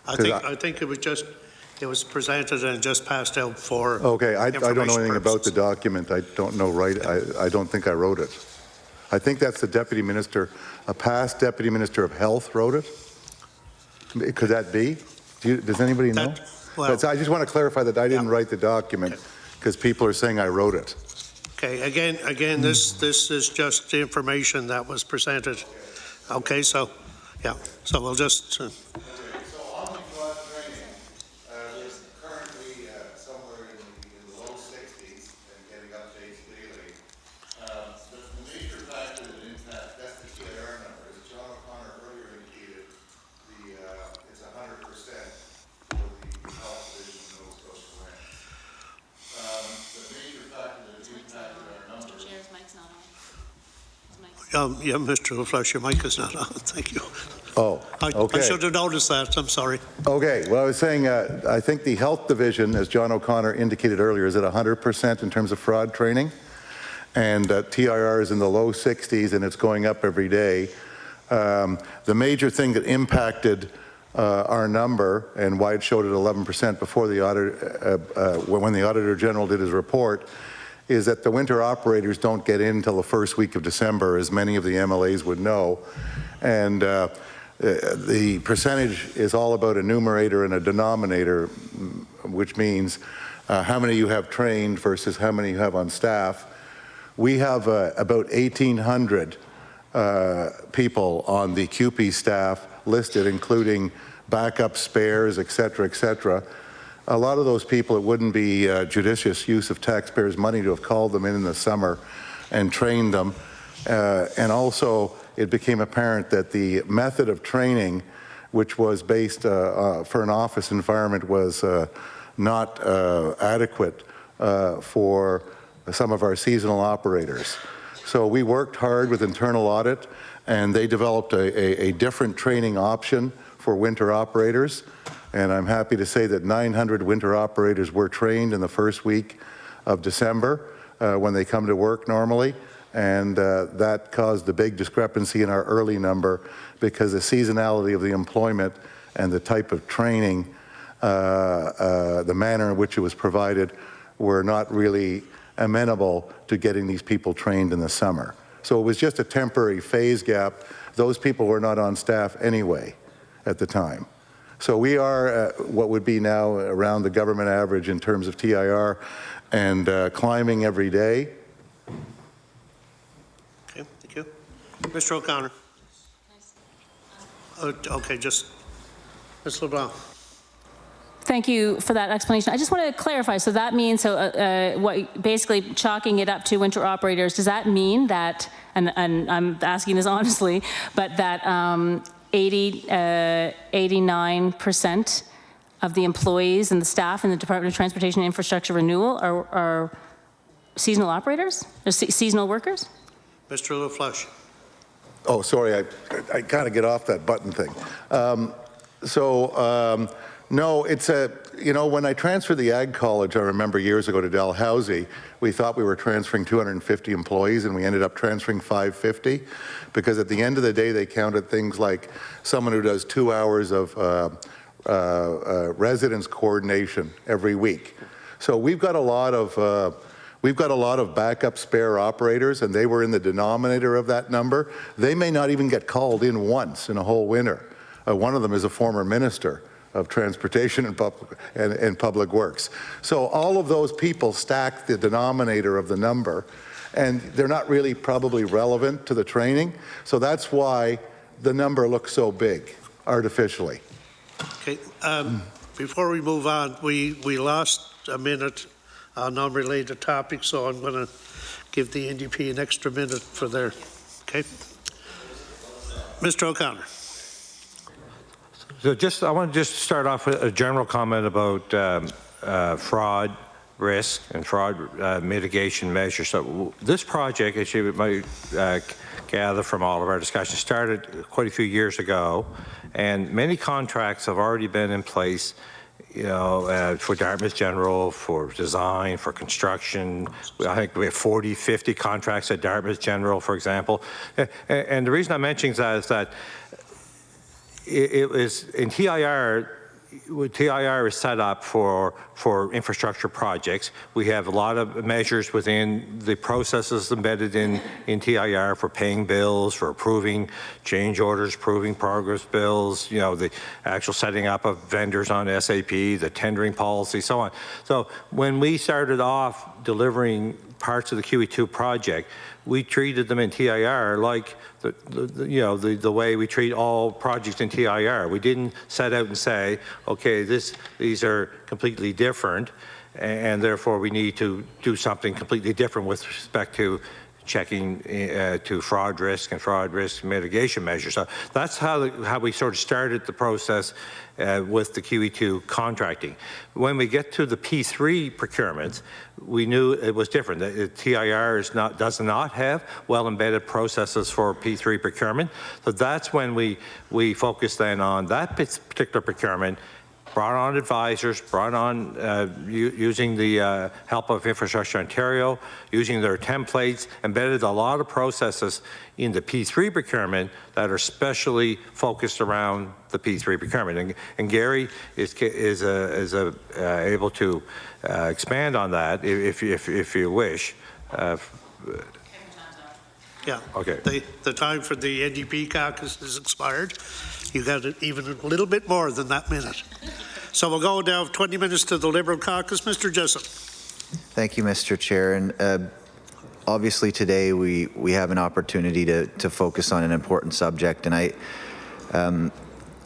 I think it was presented and just passed out for Okay, I don't know anything purposes. about the document. I don't know, I don't think I wrote it. I think that's the Deputy Minister, a past Deputy Minister of Health wrote it. Could that be? Does anybody know? Well, I just want to clarify that I didn't write the document because people are saying I wrote it. Okay, again, this is just the information that was presented. Okay, so we'll just. So on the fraud training, there's currently somewhere in the low 60s and getting updates daily. The major factor that impacts, that's the QEII number, as John O'Connor earlier indicated, it's 100% for the health division of Nova Scotia land. The major factor that impacted our numbers. Mr. Chair's mic's not on. Yeah, Mr. LaFleche, your mic is not on. Thank you. Oh, okay. I should have noticed that. I'm sorry. Okay. Well, I was saying, I think the health division, as John O'Connor indicated earlier, is at 100% in terms of fraud training. And TIR is in the low 60s, and it's going up every day. The major thing that impacted our number and why it showed at 11% before the when the Auditor General did his report is that the winter operators don't get in until the first week of December, as many of the MLAs would know. And the percentage is all about a numerator and a denominator, which means how many you have trained versus how many you have on staff. We have about 1,800 people on the QP staff listed, including backup spares, et cetera, et cetera. A lot of those people, it wouldn't be judicious use of taxpayers' money to have called them in the summer and trained them. And also, it became apparent that the method of training, which was based for an office environment, was not adequate for some of our seasonal operators. So we worked hard with internal audit, and they developed a different training option for winter operators. And I'm happy to say that 900 winter operators were trained in the first week of December when they come to work normally. And that caused a big discrepancy in our early number because the seasonality of the employment and the type of training, the manner in which it was provided, were not really amenable to getting these people trained in the summer. So it was just a temporary phase gap. Those people were not on staff anyway at the time. So we are what would be now around the government average in terms of TIR and climbing every day. Okay, thank you. Mr. O'Connor. Okay, just Ms. LeBlanc. Thank you for that explanation. I just want to clarify. So that means, what basically chalking it up to winter operators, does that mean that, and I'm asking this honestly, but that 89% of the employees and the staff in the Department of Transportation and Infrastructure Renewal are seasonal operators? Or seasonal workers? Mr. LaFleche. Oh, sorry, I got to get off that button thing. No, it's when I transferred the Ag College, I remember years ago to Dalhousie, we thought we were transferring 250 employees and we ended up transferring 550 because at the end of the day, they counted things like someone who does 2 hours of residence coordination every week. So we've got a lot of backup spare operators, and they were in the denominator of that number. They may not even get called in once in a whole winter. One of them is a former minister of Transportation and Public Works. So all of those people stack the denominator of the number, and they're not really probably relevant to the training. So that's why the number looks so big artificially. Okay, before we move on, we lost a minute on non-related topics, so I'm going to give the NDP an extra minute for their, okay? Mr. O'Connor. So I want to just start off with a general comment about fraud risk and fraud mitigation measures. So this project, as you might gather from all of our discussions, started quite a few years ago, and many contracts have already been in place, for Dartmouth General, for design, for construction. I think we have 40, 50 contracts at Dartmouth General, for example. And the reason I'm mentioning that is that it was in TIR. TIR is set up for infrastructure projects. We have a lot of measures within the processes embedded in TIR for paying bills, for approving change orders, approving progress bills, the actual setting up of vendors on SAP, the tendering policy, so on. So when we started off delivering parts of the QE2 project, we treated them in TIR like the way we treat all projects in TIR. We didn't set out and say, okay, these are completely different, and therefore we need to do something completely different with respect to checking to fraud risk and fraud risk mitigation measures. So that's how we sort of started the process with the QE2 contracting. When we get to the P3 procurements, we knew it was different. The TIR does not have well-embedded processes for P3 procurement. So that's when we focused then on that particular procurement, brought on advisors, brought on using the help of Infrastructure Ontario, using their templates, embedded a lot of processes in the P3 procurement that are specially focused around the P3 procurement. And Gary is able to expand on that if you wish. Yeah. Okay. The time for the NDP Caucus has expired. You got even a little bit more than that minute. So we'll go now 20 minutes to the Liberal Caucus. Mr. Jessup. Thank you, Mr. Chair. And obviously today we have an opportunity to focus on an important subject, and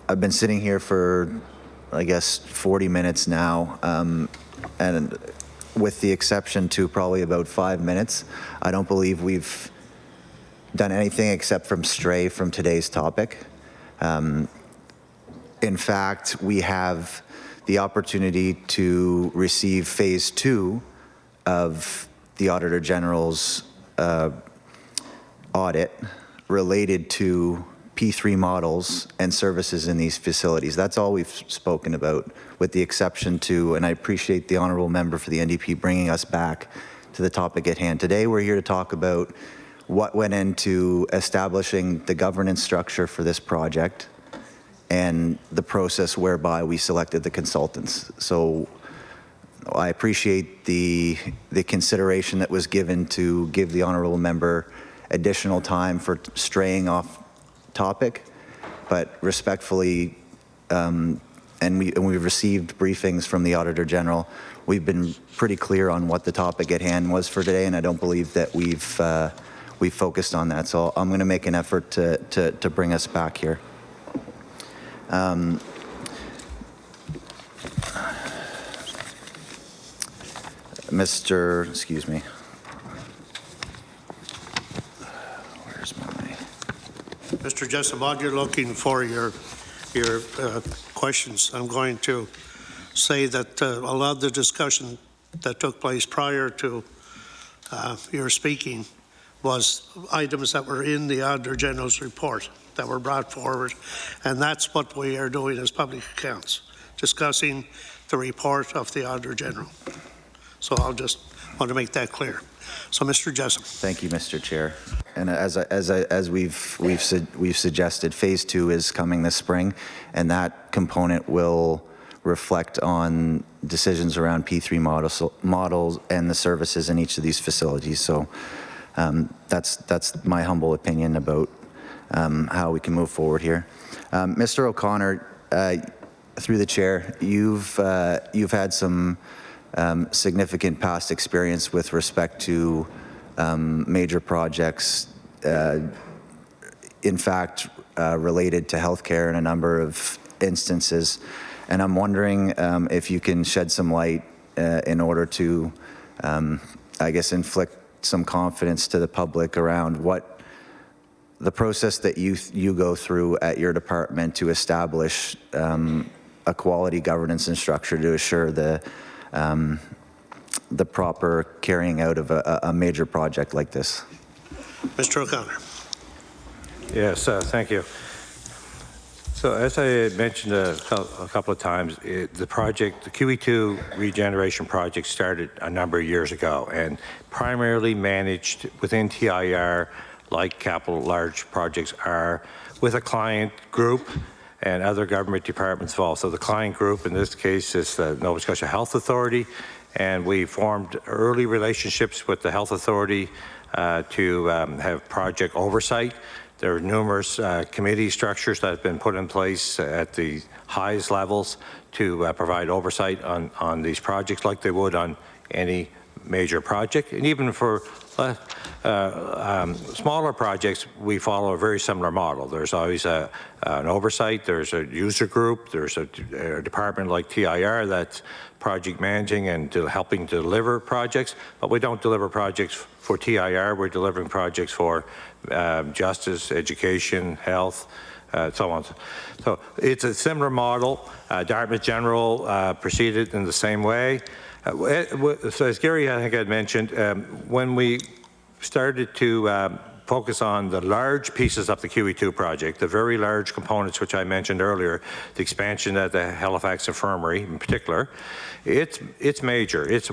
I've been sitting here for, I guess, 40 minutes now, and with the exception to probably about 5 minutes, I don't believe we've done anything except from stray from today's topic. In fact, we have the opportunity to receive phase 2 of the Auditor General's audit related to P3 models and services in these facilities. That's all we've spoken about, with the exception to, and I appreciate the honourable member for the NDP bringing us back to the topic at hand. Today we're here to talk about what went into establishing the governance structure for this project and the process whereby we selected the consultants. So I appreciate the consideration that was given to give the honourable member additional time for straying off topic, but respectfully, and we've received briefings from the Auditor General. We've been pretty clear on what the topic at hand was for today, and I don't believe that we've focused on that. So I'm going to make an effort to bring us back here. Excuse me. Where's my? Mr. Jessup, while you're looking for your questions, I'm going to say that a lot of the discussion that took place prior to your speaking was items that were in the Auditor General's report that were brought forward, and that's what we are doing as public accounts, discussing the report of the Auditor General. So I'll just want to make that clear. So, Mr. Jessup. Thank you, Mr. Chair. And as we've suggested, phase 2 is coming this spring, and that component will reflect on decisions around P3 models and the services in each of these facilities. So that's my humble opinion about how we can move forward here. Mr. O'Connor, through the chair, you've had some significant past experience with respect to major projects, in fact, related to healthcare in a number of instances. And I'm wondering if you can shed some light in order to, I guess, inflict some confidence to the public around what the process that you go through at your department to establish a quality governance and structure to assure the proper carrying out of a major project like this. Mr. O'Connor. Yes, thank you. So as I mentioned a couple of times, the QE2 regeneration project started a number of years ago and primarily managed within TIR, like capital large projects are, with a client group and other government departments involved. So the client group in this case is the Nova Scotia Health Authority, and we formed early relationships with the Health Authority to have project oversight. There are numerous committee structures that have been put in place at the highest levels to provide oversight on these projects like they would on any major project. And even for smaller projects, we follow a very similar model. There's always an oversight, there's a user group, there's a department like TIR that's project managing and helping to deliver projects, but we don't deliver projects for TIR, we're delivering projects for justice, education, health, so on. So it's a similar model. Dartmouth General proceeded in the same way. So as Gary, I think I had mentioned, when we started to focus on the large pieces of the QE2 project, the very large components which I mentioned earlier, the expansion at the Halifax Infirmary in particular, it's major. It's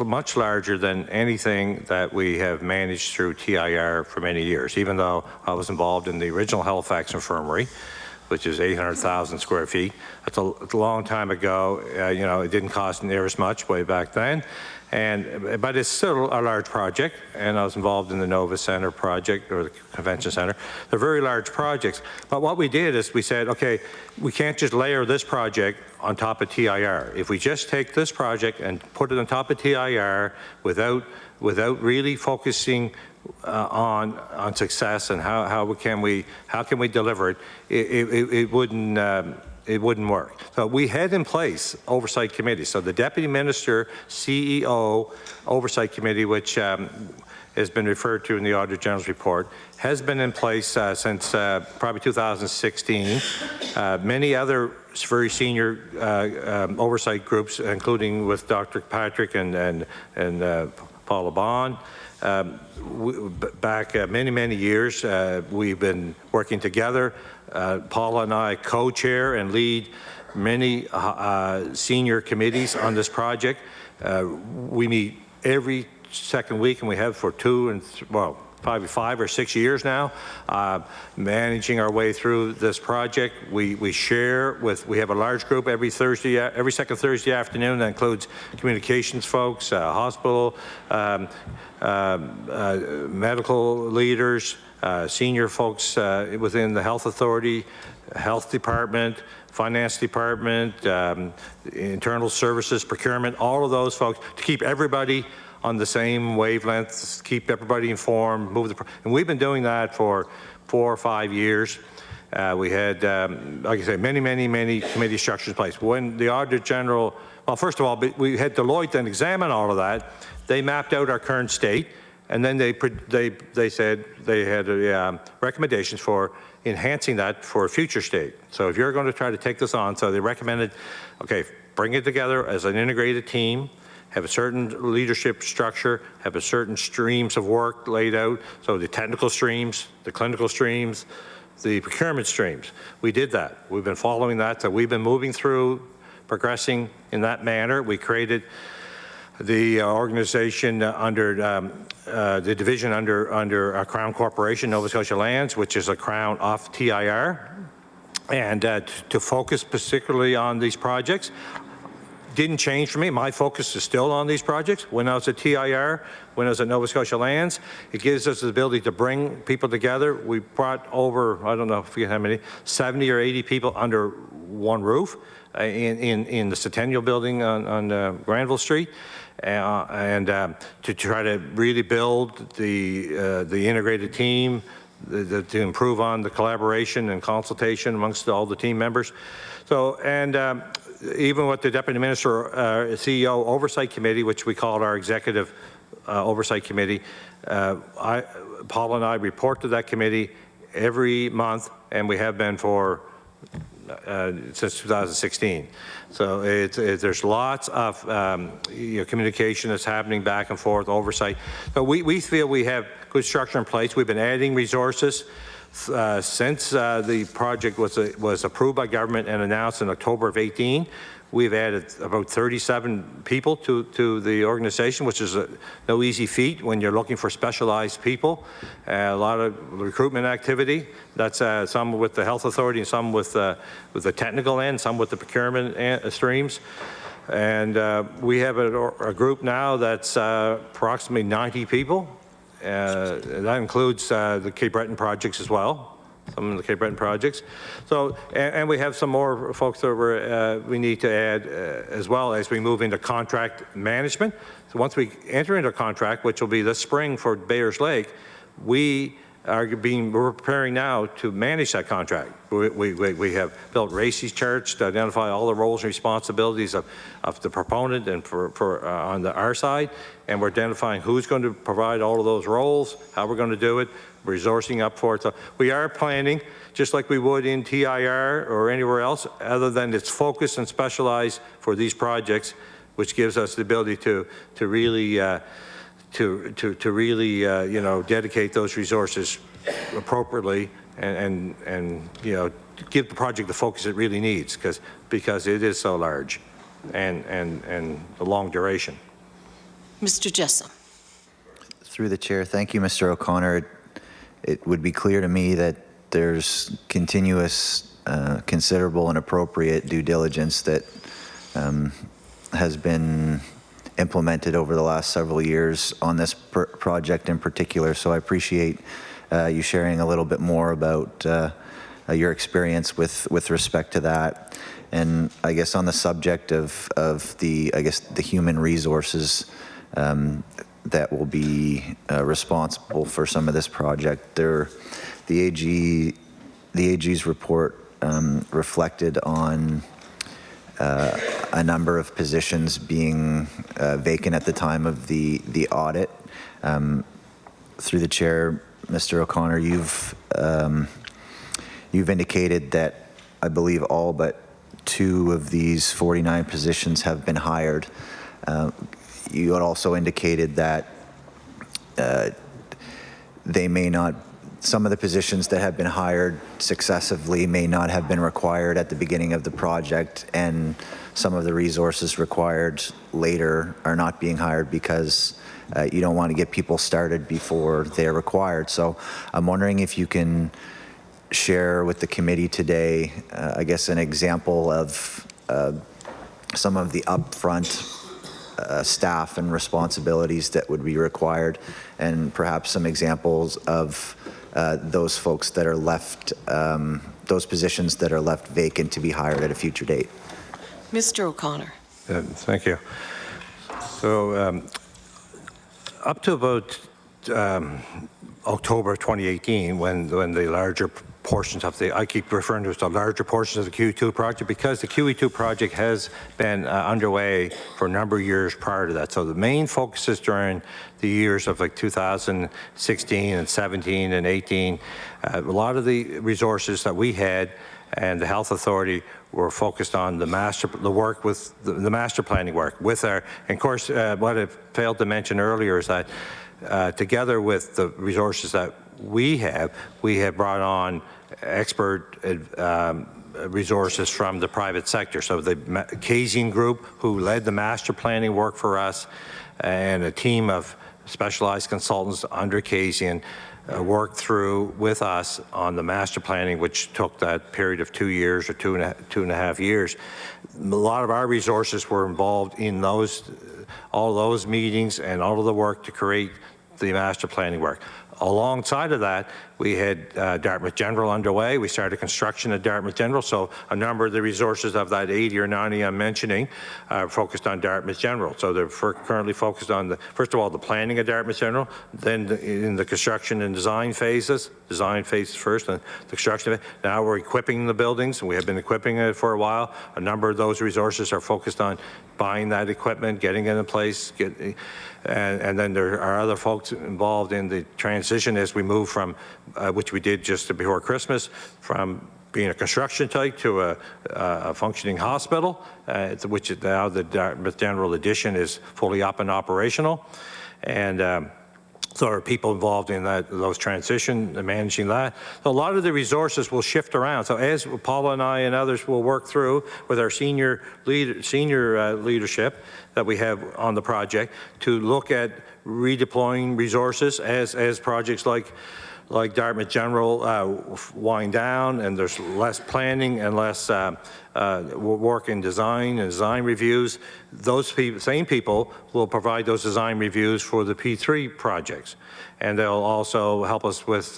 much larger than anything that we have managed through TIR for many years, even though I was involved in the original Halifax Infirmary. which is 800,000 square feet. That's a long time ago. You know, it didn't cost near as much way back then. But it's still a large project, and I was involved in the Nova Center project, or the Convention Center. They're very large projects. But what we did is we said, okay, we can't just layer this project on top of TIR. If we just take this project and put it on top of TIR without really focusing on success and how can we deliver it, it wouldn't work. So we had in place oversight committees. So the Deputy Minister, CEO Oversight Committee, which has been referred to in the Auditor General's report, has been in place since probably 2016. Many other very senior oversight groups, including with Dr. Kirkpatrick and Paula Bond. Back many years, we've been working together. Paula and I co-chair and lead many senior committees on this project. We meet every second week, and we have for probably 5 or 6 years now, managing our way through this project. We share with, we have a large group every second Thursday afternoon that includes communications folks, hospital, medical leaders, senior folks within the health authority, health department, finance department, internal services, procurement, all of those folks, to keep everybody on the same wavelength, keep everybody informed, and we've been doing that for 4 or 5 years. We had, like I say, many committee structures in place. When the Auditor General, well, first of all, we had Deloitte then examine all of that. They mapped out our current state, and then they said they had recommendations for enhancing that for a future state. So if you're going to try to take this on, so they recommended, okay, bring it together as an integrated team, have a certain leadership structure, have a certain streams of work laid out, so the technical streams, the clinical streams, the procurement streams. We did that. We've been following that, so we've been moving through, progressing in that manner. We created the organization under the division under Crown Corporation, Nova Scotia Lands, which is a Crown off TIR, and to focus particularly on these projects. Didn't change for me. My focus is still on these projects. When I was at TIR, when I was at Nova Scotia Lands, it gives us the ability to bring people together. We brought over, I don't know, I forget how many, 70 or 80 people under one roof in the Centennial Building on Granville Street, and to try to really build the integrated team, to improve on the collaboration and consultation amongst all the team members. So, and even with the Deputy Minister, CEO Oversight Committee, which we call our Executive Oversight Committee, Paula and I report to that committee every month, and we have been for since 2016. So there's lots of communication that's happening back and forth, oversight. So we feel we have good structure in place. We've been adding resources since the project was approved by government and announced in October of 18. We've added about 37 people to the organization, which is no easy feat when you're looking for specialized people. A lot of recruitment activity. That's some with the health authority and some with the technical end, some with the procurement streams. And we have a group now that's approximately 90 people. That includes the Cape Breton projects as well, some of the Cape Breton projects. So, and we have some more folks that we need to add as well as we move into contract management. So once we enter into a contract, which will be this spring for Bayers Lake, we're preparing now to manage that contract. We have built RACIS charts to identify all the roles and responsibilities of the proponent and on our side, and we're identifying who's going to provide all of those roles, how we're going to do it, resourcing up for it. So we are planning, just like we would in TIR or anywhere else, other than it's focused and specialized for these projects, which gives us the ability to really dedicate those resources appropriately and give the project the focus it really needs, because it is so large and the long duration. Mr. Jessup. Through the chair, thank you, Mr. O'Connor. It would be clear to me that there's continuous considerable and appropriate due diligence that has been implemented over the last several years on this project in particular. So I appreciate you sharing a little bit more about your experience with respect to that. And I guess on the subject of the human resources that will be responsible for some of this project, the AG's report reflected on a number of positions being vacant at the time of the audit. Through the chair, Mr. O'Connor, you've indicated that I believe all but 2 of these 49 positions have been hired. You had also indicated that they may not, some of the positions that have been hired successively may not have been required at the beginning of the project, and some of the resources required later are not being hired because you don't want to get people started before they're required. So I'm wondering if you can share with the committee today, I guess, an example of some of the upfront staff and responsibilities that would be required, and perhaps some examples of those folks that are left, those positions that are left vacant to be hired at a future date. Mr. O'Connor. Thank you. So up to about October 2018, when the larger portions of I keep referring to as the larger portions of the QE2 project, because the QE2 project has been underway for a number of years prior to that. So the main focuses during the years of like 2016 and 17 and 18, a lot of the resources that we had and the health authority were focused on the master planning work with our, and of course, what I failed to mention earlier is that together with the resources that we have brought on expert resources from the private sector. So the Kasian group, who led the master planning work for us, and a team of specialized consultants under Kasian worked through with us on the master planning, which took that period of 2 years or two and a half years. A lot of our resources were involved in all those meetings and all of the work to create the master planning work. Alongside of that, we had Dartmouth General underway. We started construction at Dartmouth General, so a number of the resources of that 80 or 90 I'm mentioning are focused on Dartmouth General. So they're currently focused on, first of all, the planning of Dartmouth General, then in the construction and design phases first, and the construction. Now we're equipping the buildings, and we have been equipping it for a while. A number of those resources are focused on buying that equipment, getting it in place, and then there are other folks involved in the transition as we move from, which we did just before Christmas, from being a construction site to a functioning hospital, which now the Dartmouth General Addition is fully up and operational. And so there are people involved in those transition and managing that. So a lot of the resources will shift around. So as Paula and I and others will work through with our senior leadership that we have on the project to look at redeploying resources as projects like Dartmouth General wind down, and there's less planning and less work in design and design reviews. Those same people will provide those design reviews for the P3 projects, and they'll also help us with.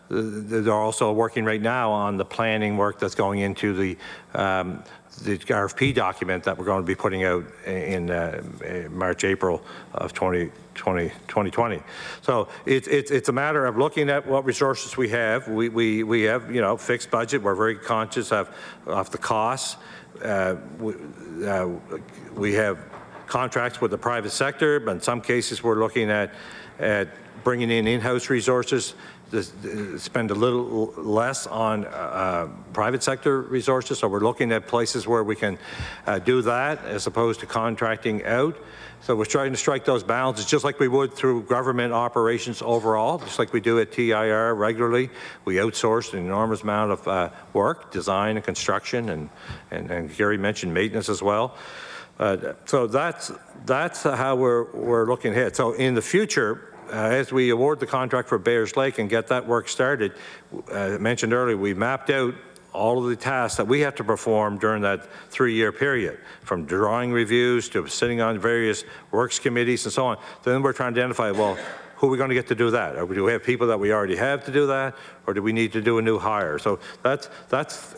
They're also working right now on the planning work that's going into the RFP document that we're going to be putting out in March, April of 2020. So it's a matter of looking at what resources we have. We have fixed budget. We're very conscious of the costs. We have contracts with the private sector, but in some cases we're looking at bringing in-house resources. Spend a little less on private sector resources, so we're looking at places where we can do that as opposed to contracting out. So we're trying to strike those balances just like we would through government operations overall, just like we do at TIR regularly. We outsource an enormous amount of work, design and construction, and Gary mentioned maintenance as well. So that's how we're looking ahead. So in the future, as we award the contract for Bayers Lake and get that work started, I mentioned earlier, we mapped out all of the tasks that we have to perform during that 3-year period, from drawing reviews to sitting on various works committees and so on. Then we're trying to identify, well, who are we going to get to do that? Or do we have people that we already have to do that, or do we need to do a new hire? So that's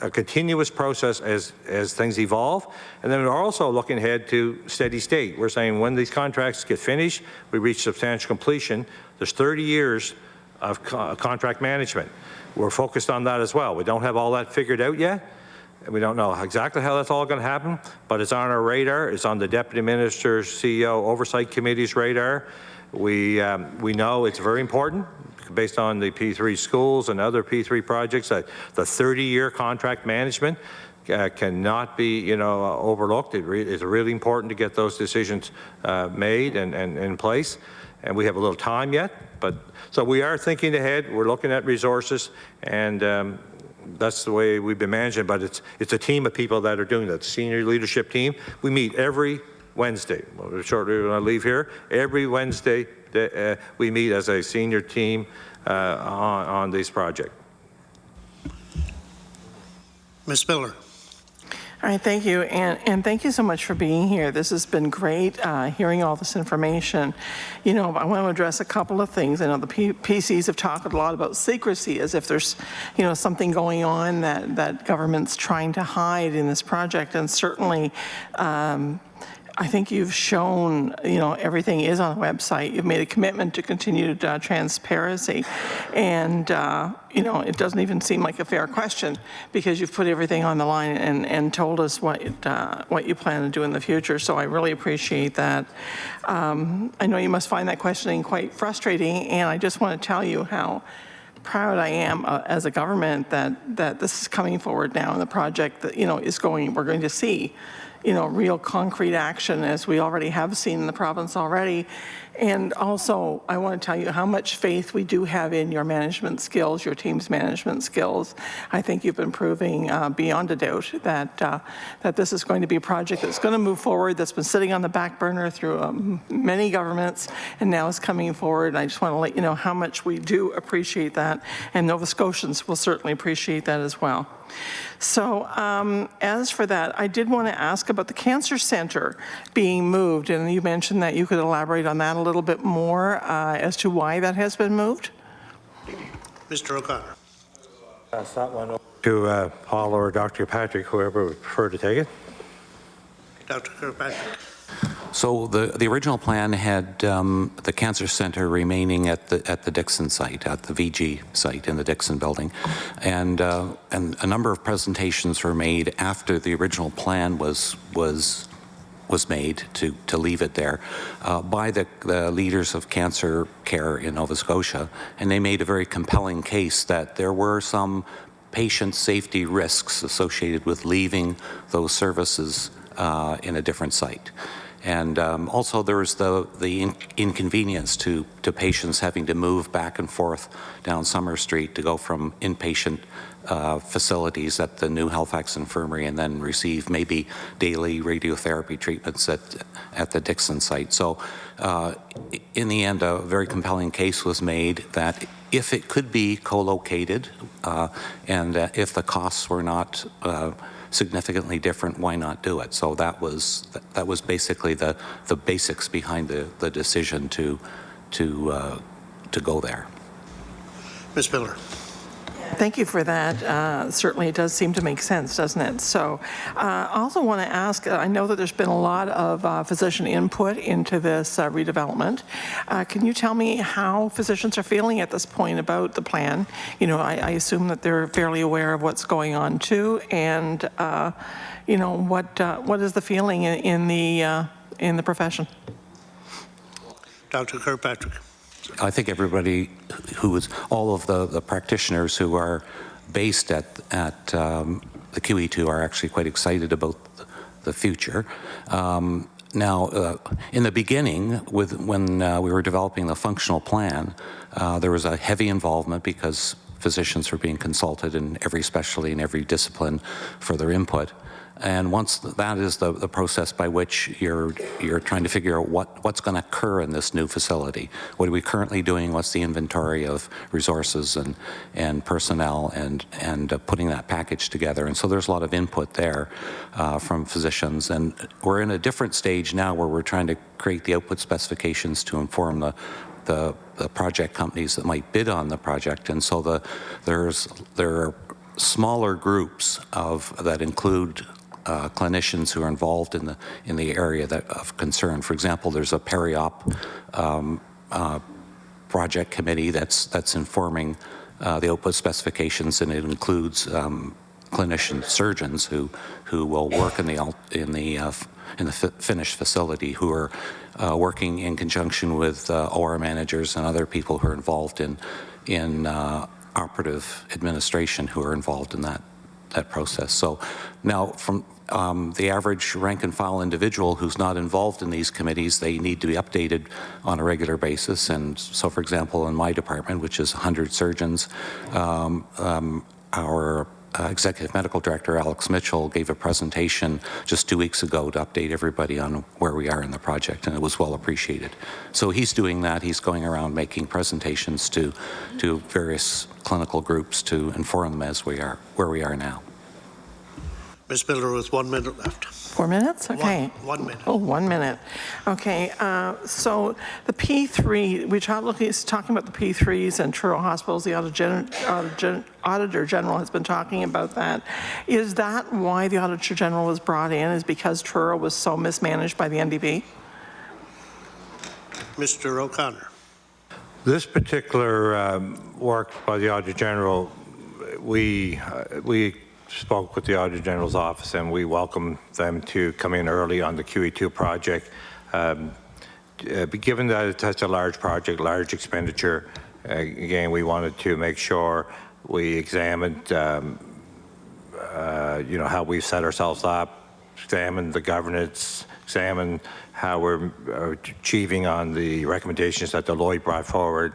a continuous process as things evolve. And then we're also looking ahead to steady state. We're saying when these contracts get finished, we reach substantial completion, there's 30 years of contract management. We're focused on that as well. We don't have all that figured out yet. We don't know exactly how that's all going to happen, but it's on our radar. It's on the Deputy Minister's CEO Oversight Committee's radar. We know it's very important based on the P3 schools and other P3 projects that the 30-year contract management cannot be, overlooked. It's really important to get those decisions made and in place. And we have a little time yet, but so we are thinking ahead. We're looking at resources, and that's the way we've been managing. But it's a team of people that are doing that. The senior leadership team. We meet every Wednesday. Well, shortly when I leave here, every Wednesday we meet as a senior team on this project. Ms. Miller. All right, thank you, and thank you so much for being here. This has been great, hearing all this information. I want to address a couple of things. I know the PCs have talked a lot about secrecy, as if there's, something going on that government's trying to hide in this project, and certainly, I think you've shown, everything is on the website. You've made a commitment to continued transparency, and it doesn't even seem like a fair question because you've put everything on the line and told us what you plan to do in the future. So I really appreciate that. I know you must find that questioning quite frustrating, and I just want to tell you how proud I am as a government that this is coming forward now, and the project that we're going to see real concrete action, as we already have seen in the province already. And also, I want to tell you how much faith we do have in your management skills, your team's management skills. I think you've been proving beyond a doubt that this is going to be a project that's going to move forward, that's been sitting on the back burner through many governments, and now is coming forward. And I just want to let you know how much we do appreciate that, and Nova Scotians will certainly appreciate that as well. So as for that, I did want to ask about the Cancer Centre being moved, and you mentioned that you could elaborate on that a little bit more as to why that has been moved. Mr. O'Connor. Pass that one over to Paula or Dr. Patrick, whoever would prefer to take it. Dr. Kirkpatrick. So the original plan had the Cancer Centre remaining at the Dixon site, at the VG site in the Dixon building, and a number of presentations were made after the original plan was made to leave it there by the leaders of cancer care in Nova Scotia, and they made a very compelling case that there were some patient safety risks associated with leaving those services in a different site. And also there was the inconvenience to patients having to move back and forth down Summer Street to go from inpatient facilities at the new Halifax Infirmary and then receive maybe daily radiotherapy treatments at the Dixon site. So in the end, a very compelling case was made that if it could be co-located and if the costs were not significantly different, why not do it? So that was basically the basics behind the decision to go there. Ms. Miller. Thank you for that. Certainly it does seem to make sense, doesn't it? So I also want to ask, I know that there's been a lot of physician input into this redevelopment. Can you tell me how physicians are feeling at this point about the plan? I assume that they're fairly aware of what's going on too, and what is the feeling in the profession? Dr. Kirkpatrick. I think everybody all of the practitioners who are based at the QEII are actually quite excited about the future. Now, in the beginning, when we were developing the functional plan, there was a heavy involvement because physicians were being consulted in every specialty and every discipline for their input. And once that is the process by which you're trying to figure out what's going to occur in this new facility. What are we currently doing? What's the inventory of resources and personnel and putting that package together? And so there's a lot of input there from physicians. And we're in a different stage now where we're trying to create the output specifications to inform the project companies that might bid on the project. And so there are smaller groups that include clinicians who are involved in the area of concern. For example, there's a peri-op project committee that's informing the output specifications, and it includes clinician surgeons who will work in the finished facility, who are working in conjunction with OR managers and other people who are involved in operative administration, who are involved in that process. So now, from the average rank and file individual who's not involved in these committees, they need to be updated on a regular basis. And so, for example, in my department, which is 100 surgeons, our Executive Medical Director, Alex Mitchell, gave a presentation just 2 weeks ago to update everybody on where we are in the project, and it was well appreciated. So he's doing that. He's going around making presentations to various clinical groups to inform them as where we are now. Ms. Miller, with 1 minute left. 4 minutes? Okay. 1 minute. Oh, 1 minute. Okay. So the P3, we're talking about the P3s and Truro hospitals. The Auditor General has been talking about that. Is that why the Auditor General was brought in, is because Truro was so mismanaged by the NDP? Mr. O'Connor. This particular work by the Auditor General, we spoke with the Auditor General's office, and we welcomed them to come in early on the QE2 project. Given that it's such a large project, large expenditure, again, we wanted to make sure we examined, how we've set ourselves up, examined the governance, examined how we're achieving on the recommendations that Deloitte brought forward.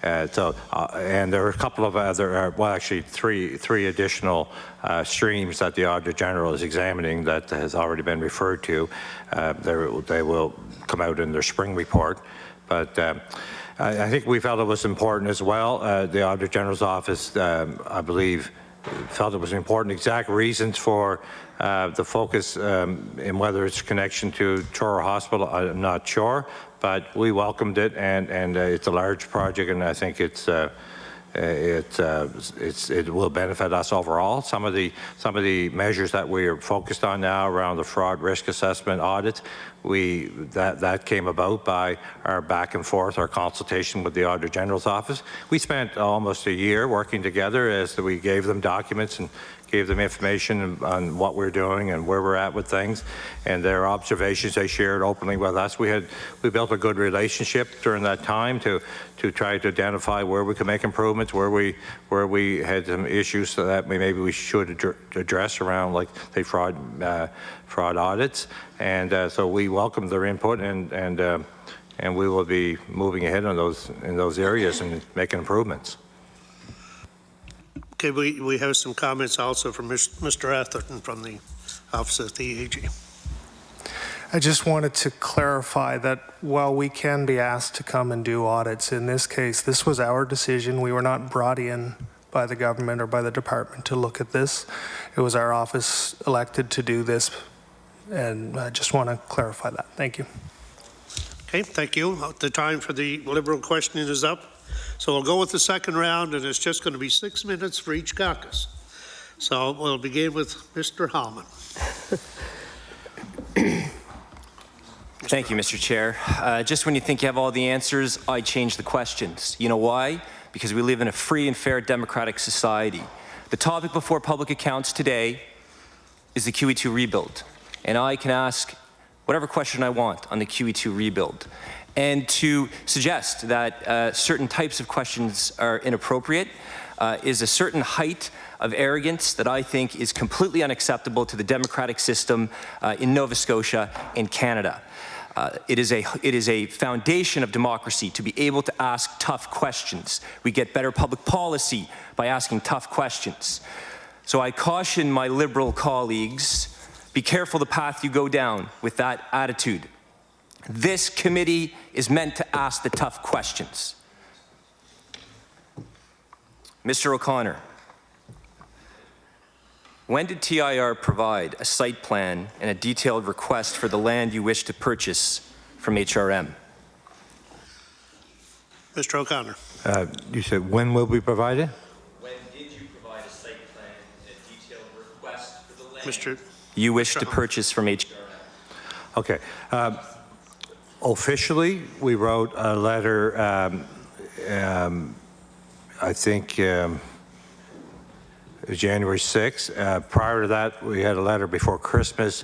And there are a couple of other, well, actually three additional streams that the Auditor General is examining that has already been referred to. They will come out in their spring report. But I think we felt it was important as well. The Auditor General's office, I believe, felt it was important. Exact reasons for the focus and whether it's connection to Truro Hospital, I'm not sure. But we welcomed it, and it's a large project, and I think it will benefit us overall. Some of the measures that we are focused on now around the fraud risk assessment audit, that came about by our back and forth, our consultation with the Auditor General's office. We spent almost a year working together as we gave them documents and gave them information on what we're doing and where we're at with things, and their observations they shared openly with us. We built a good relationship during that time to try to identify where we could make improvements, where we had some issues so that maybe we should address around, like, say, fraud audits, and so we welcome their input, and we will be moving ahead in those areas and making improvements. Okay, we have some comments also from Mr. Atherton from the Office of the AG. I just wanted to clarify that while we can be asked to come and do audits, in this case, this was our decision. We were not brought in by the government or by the department to look at this. It was our office elected to do this, and I just want to clarify that. Thank you. Okay, thank you. The time for the Liberal questioning is up. So we'll go with the second round, and it's just going to be 6 minutes for each caucus. So we'll begin with Mr. Hallman. Thank you, Mr. Chair. Just when you think you have all the answers, I change the questions. You know why? Because we live in a free and fair democratic society. The topic before public accounts today is the QE2 rebuild. And I can ask whatever question I want on the QE2 rebuild. And to suggest that certain types of questions are inappropriate is a certain height of arrogance that I think is completely unacceptable to the democratic system in Nova Scotia and Canada. It is a foundation of democracy to be able to ask tough questions. We get better public policy by asking tough questions. So I caution my Liberal colleagues Be careful the path you go down with that attitude. This committee is meant to ask the tough questions. Mr. O'Connor, when did TIR provide a site plan and a detailed request for the land you wish to purchase from HRM? Mr. O'Connor. You said when will we provide it? When did you provide a site plan and a detailed request for the land Mr. you wish to purchase from HRM? Okay. Officially, we wrote a letter, I think January 6th. Prior to that, we had a letter before Christmas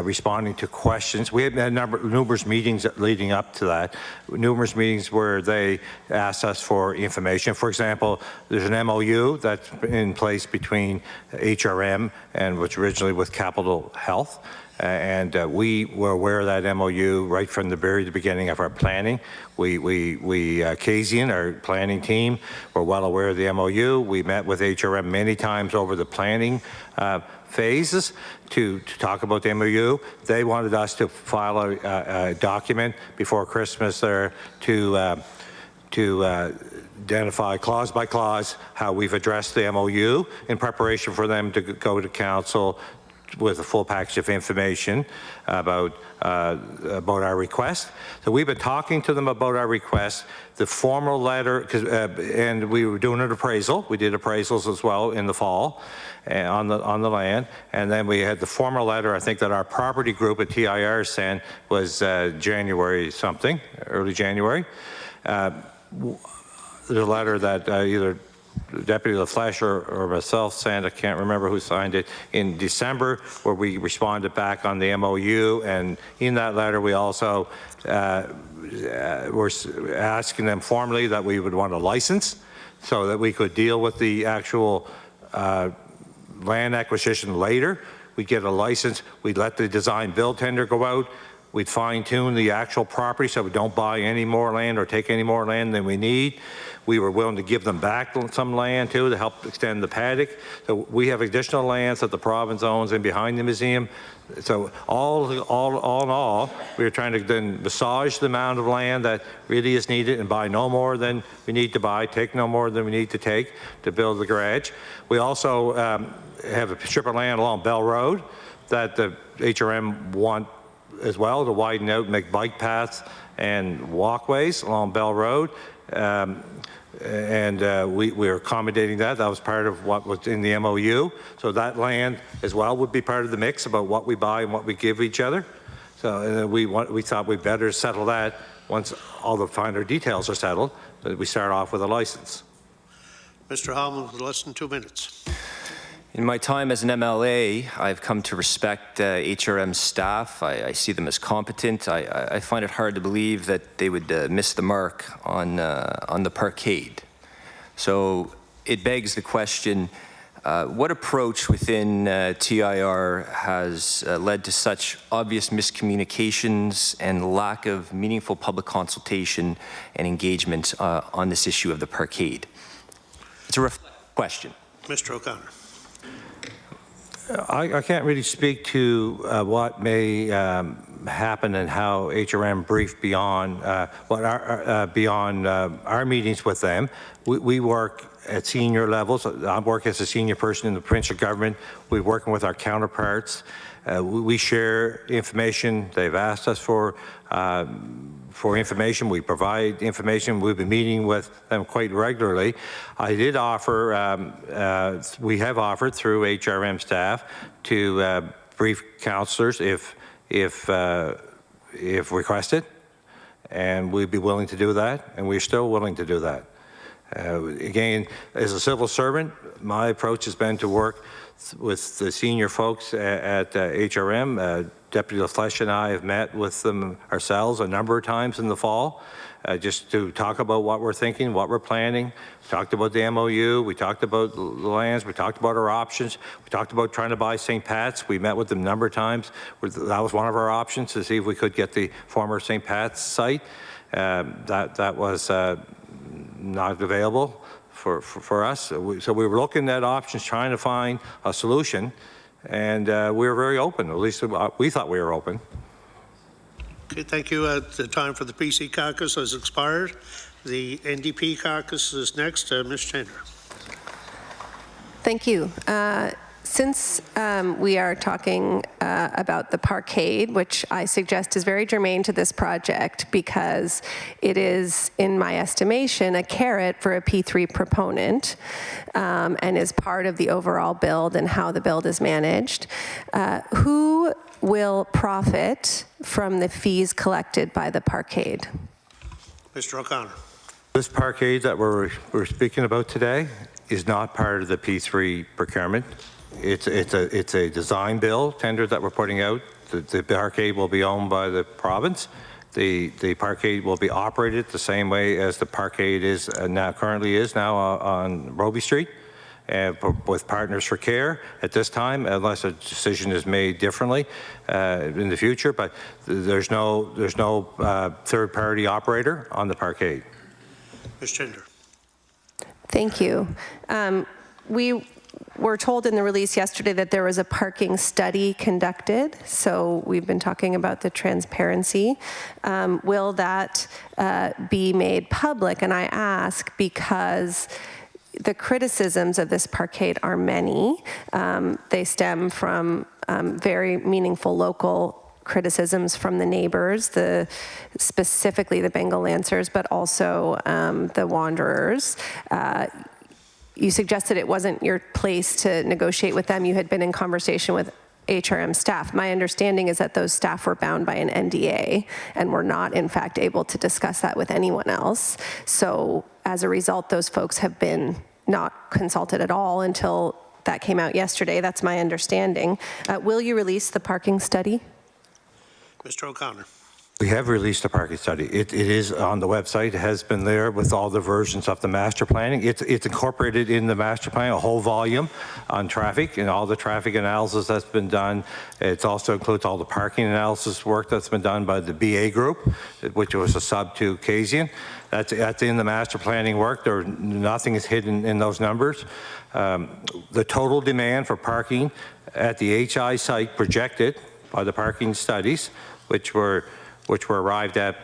responding to questions. We had numerous meetings leading up to that, numerous meetings where they asked us for information. For example, there's an MOU that's in place between HRM and what's originally with Capital Health. We were aware of that MOU right from the very beginning of our planning. Kazian, our planning team, were well aware of the MOU. We met with HRM many times over the planning phases to talk about the MOU. They wanted us to file a document before Christmas there to identify clause by clause how we've addressed the MOU in preparation for them to go to council with a full package of information about our request. So we've been talking to them about our request. The formal letter, and we were doing an appraisal. We did appraisals as well in the fall on the land, and then we had the formal letter. I think that our property group at TIR sent was January something, early January. The letter that either Deputy LaFleche or myself signed, I can't remember who signed it, in December, where we responded back on the MOU, and in that letter we also were asking them formally that we would want a license so that we could deal with the actual land acquisition later. We'd get a license, we'd let the design build tender go out, we'd fine tune the actual property so we don't buy any more land or take any more land than we need. We were willing to give them back some land too to help extend the paddock. So we have additional lands that the province owns in behind the museum. So all in all, we were trying to then massage the amount of land that really is needed and buy no more than we need to buy, take no more than we need to take to build the garage. We also have a strip of land along Bell Road that the HRM want as well to widen out, make bike paths and walkways along Bell Road. We're accommodating that. That was part of what was in the MOU. So that land as well would be part of the mix about what we buy and what we give each other. So we thought we'd better settle that once all the finer details are settled. We start off with a license. Mr. Hallman, with less than 2 minutes. In my time as an MLA, I've come to respect HRM staff. I see them as competent. I find it hard to believe that they would miss the mark on the parkade. So it begs the question, what approach within TIR has led to such obvious miscommunications and lack of meaningful public consultation and engagement on this issue of the parkade? It's a reflective question. Mr. O'Connor. I can't really speak to what may happen and how HRM briefed beyond our meetings with them. We work at senior levels. I work as a senior person in the provincial government. We're working with our counterparts. We share information. They've asked us for information. We provide information. We've been meeting with them quite regularly. I did offer, we have offered through HRM staff to brief councillors if requested, and we'd be willing to do that, and we're still willing to do that. Again, as a civil servant, my approach has been to work with the senior folks at HRM. Deputy LaFleche and I have met with them ourselves a number of times in the fall, just to talk about what we're thinking, what we're planning. We talked about the MOU, we talked about the lands, we talked about our options, we talked about trying to buy St. Pat's. We met with them a number of times. That was one of our options, to see if we could get the former St. Pat's site. That was not available for us. So we were looking at options, trying to find a solution. and we were very open. At least we thought we were open. Okay, thank you. The time for the PC Caucus has expired. The NDP Caucus is next. Ms. Chandler. Thank you. Since we are talking about the parkade, which I suggest is very germane to this project because it is, in my estimation, a carrot for a P3 proponent and is part of the overall build and how the build is managed. Who will profit from the fees collected by the parkade? Mr. O'Connor. This parkade that we're speaking about today is not part of the P3 procurement. It's a design bill tender that we're putting out. The parkade will be owned by the province. The parkade will be operated the same way as the parkade is currently on Robie Street, with Partners for Care at this time, unless a decision is made differently in the future. But there's no third-party operator on the parkade. Ms. Chandler. Thank you. We were told in the release yesterday that there was a parking study conducted, so we've been talking about the transparency. Will that be made public? And I ask because the criticisms of this parkade are many. They stem from very meaningful local criticisms from the neighbors, specifically the Bengal Lancers, but also the Wanderers. You suggested it wasn't your place to negotiate with them. You had been in conversation with HRM staff. My understanding is that those staff were bound by an NDA and were not, in fact, able to discuss that with anyone else. So as a result, those folks have been not consulted at all until that came out yesterday. That's my understanding. Will you release the parking study? Mr. O'Connor. We have released a parking study. It is on the website. It has been there with all the versions of the master planning. It's incorporated in the master plan, a whole volume on traffic and all the traffic analysis that's been done. It also includes all the parking analysis work that's been done by the BA group, which was a sub to Kasian. That's in the master planning work. Nothing is hidden in those numbers. The total demand for parking at the HI site projected by the parking studies, which were arrived at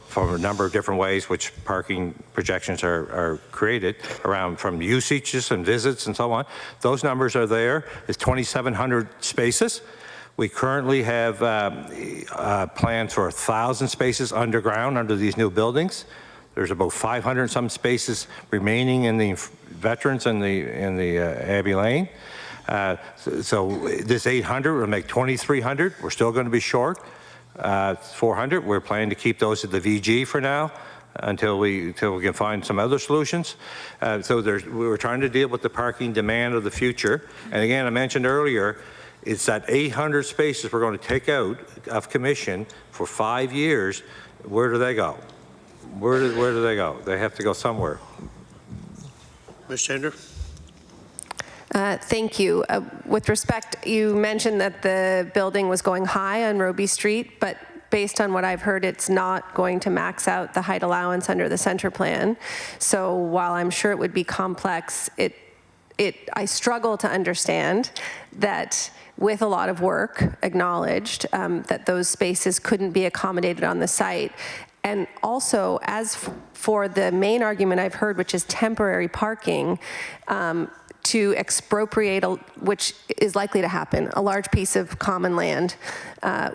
from a number of different ways, which parking projections are created around from usages and visits and so on. Those numbers are there. It's 2,700 spaces. We currently have plans for 1,000 spaces underground under these new buildings. There's about 500 some spaces remaining in the veterans in the Abbey Lane. So this 800 will make 2,300. We're still going to be short. 400. We're planning to keep those at the VG for now until we can find some other solutions. So we're trying to deal with the parking demand of the future. And again, I mentioned earlier, it's that 800 spaces we're going to take out of commission for 5 years. Where do they go? Where do they go? They have to go somewhere. Ms. Chandler. Thank you. With respect, you mentioned that the building was going high on Robie Street, but based on what I've heard, it's not going to max out the height allowance under the center plan. So while I'm sure it would be complex, I struggle to understand that with a lot of work acknowledged, that those spaces couldn't be accommodated on the site. And also, as for the main argument I've heard, which is temporary parking, to expropriate, which is likely to happen, a large piece of common land,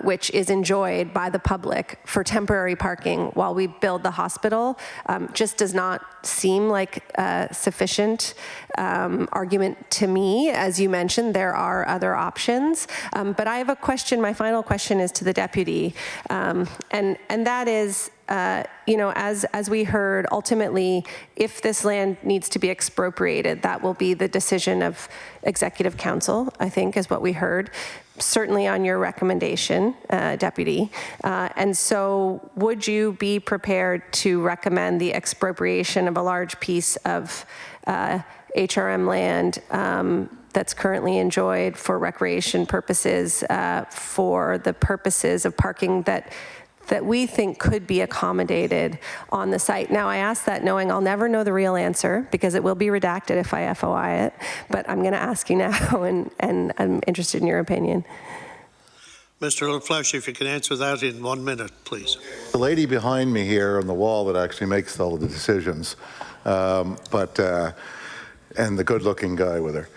which is enjoyed by the public for temporary parking while we build the hospital, just does not seem like a sufficient argument to me. As you mentioned, there are other options. But I have a question. My final question is to the deputy, and that is, as we heard, ultimately, if this land needs to be expropriated, that will be the decision of Executive Council, I think, is what we heard, certainly on your recommendation, Deputy. And so would you be prepared to recommend the expropriation of a large piece of HRM land that's currently enjoyed for recreation purposes, for the purposes of parking that that we think could be accommodated on the site. Now, I ask that knowing I'll never know the real answer because it will be redacted if I FOI it, but I'm going to ask you now, and I'm interested in your opinion. Mr. LaFleche, if you can answer that in 1 minute, please. The lady behind me here on the wall that actually makes all of the decisions, and the good-looking guy with her.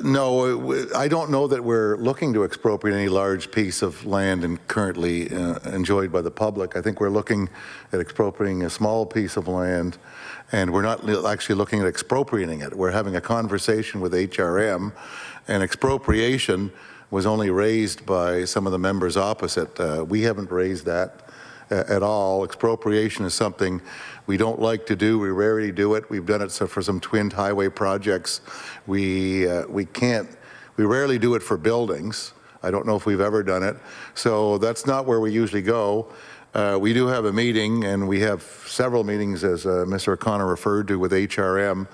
No, I don't know that we're looking to expropriate any large piece of land and currently enjoyed by the public. I think we're looking at expropriating a small piece of land, and we're not actually looking at expropriating it. We're having a conversation with HRM, and expropriation was only raised by some of the members opposite. We haven't raised that at all. Expropriation is something we don't like to do. We rarely do it. We've done it for some twinned highway projects. We rarely do it for buildings. I don't know if we've ever done it. So that's not where we usually go. We do have a meeting, and we have several meetings, as Mr. O'Connor referred to, with HRM.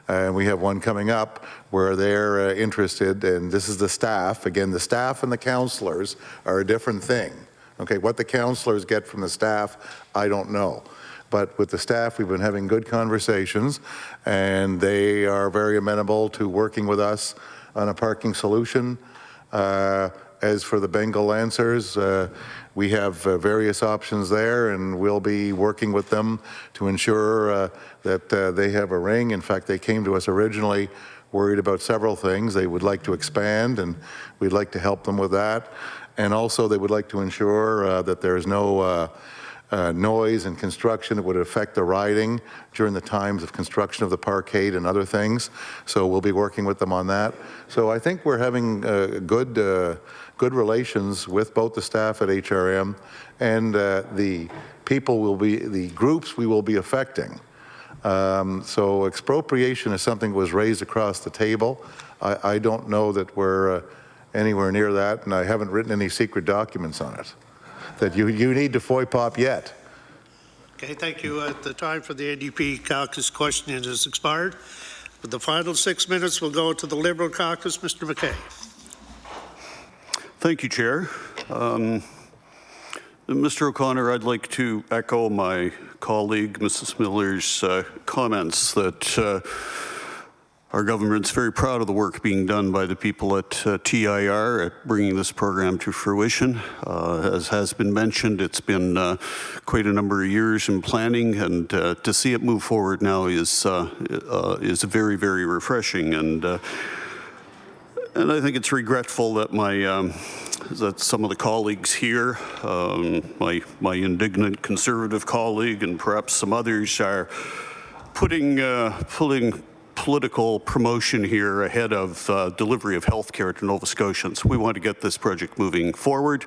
And we have one coming up where they're interested, and this is the staff. Again, the staff and the councillors are a different thing. Okay, what the councillors get from the staff, I don't know. But with the staff, we've been having good conversations, and they are very amenable to working with us on a parking solution. As for the Bengal Lancers, we have various options there, and we'll be working with them to ensure that they have a ring. In fact, they came to us originally worried about several things. They would like to expand, and we'd like to help them with that. And also, they would like to ensure that there is no noise and construction that would affect the riding during the times of construction of the parkade and other things. So we'll be working with them on that. So I think we're having good relations with both the staff at HRM and the groups we will be affecting. So expropriation is something that was raised across the table. I don't know that we're anywhere near that, and I haven't written any secret documents on it that you need to FOIPOP yet. Okay, thank you. The time for the NDP Caucus questioning has expired. With the final 6 minutes, we'll go to the Liberal Caucus. Mr. Michele. Thank you, Chair. Mr. O'Connor, I'd like to echo my colleague, Mrs. Miller's comments that our government's very proud of the work being done by the people at TIR at bringing this program to fruition. As has been mentioned, it's been quite a number of years in planning, and to see it move forward now is very, very refreshing. And I think it's regretful that that some of the colleagues here, my indignant conservative colleague and perhaps some others, are putting political promotion here ahead of delivery of health care to Nova Scotians. We want to get this project moving forward.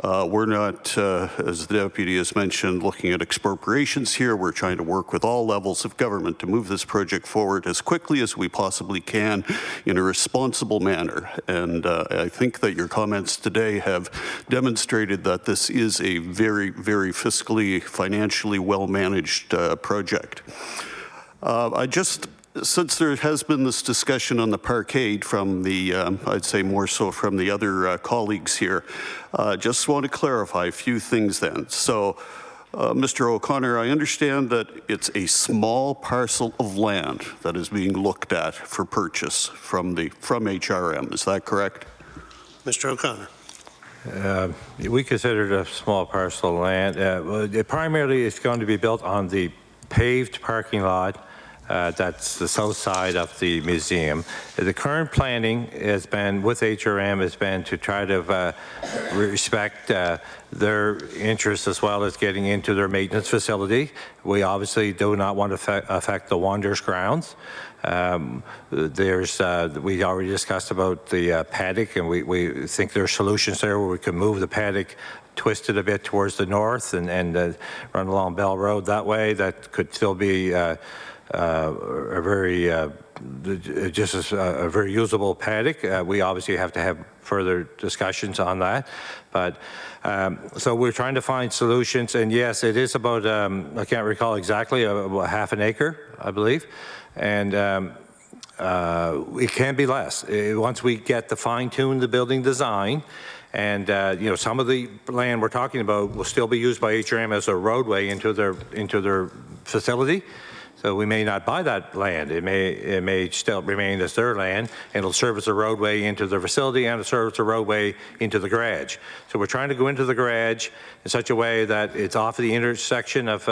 We're not, as the Deputy has mentioned, looking at expropriations here. We're trying to work with all levels of government to move this project forward as quickly as we possibly can in a responsible manner. And I think that your comments today have demonstrated that this is a very, very fiscally, financially well-managed project. Since there has been this discussion on the parkade from the, I'd say more so from the other colleagues here, just want to clarify a few things then. So, Mr. O'Connor, I understand that it's a small parcel of land that is being looked at for purchase from HRM. Is that correct? Mr. O'Connor. We consider it a small parcel of land. Primarily, it's going to be built on the paved parking lot. That's the south side of the museum. The current planning has been, with HRM, has been to try to respect their interests as well as getting into their maintenance facility. We obviously do not want to affect the Wanderers grounds. We already discussed about the paddock, and we think there are solutions there where we can move the paddock, twist it a bit towards the north and run along Bell Road that way. That could still be a very usable paddock. We obviously have to have further discussions on that, but so we're trying to find solutions. And yes, it is about I can't recall exactly, about half an acre, I believe, and it can be less once we get the fine-tune the building design And you know, some of the land we're talking about will still be used by HRM as a roadway into their facility. So we may not buy that land. It may still remain as their land, and it'll serve as a roadway into their facility, and it'll serve as a roadway into the garage. So we're trying to go into the garage in such a way that it's off the intersection of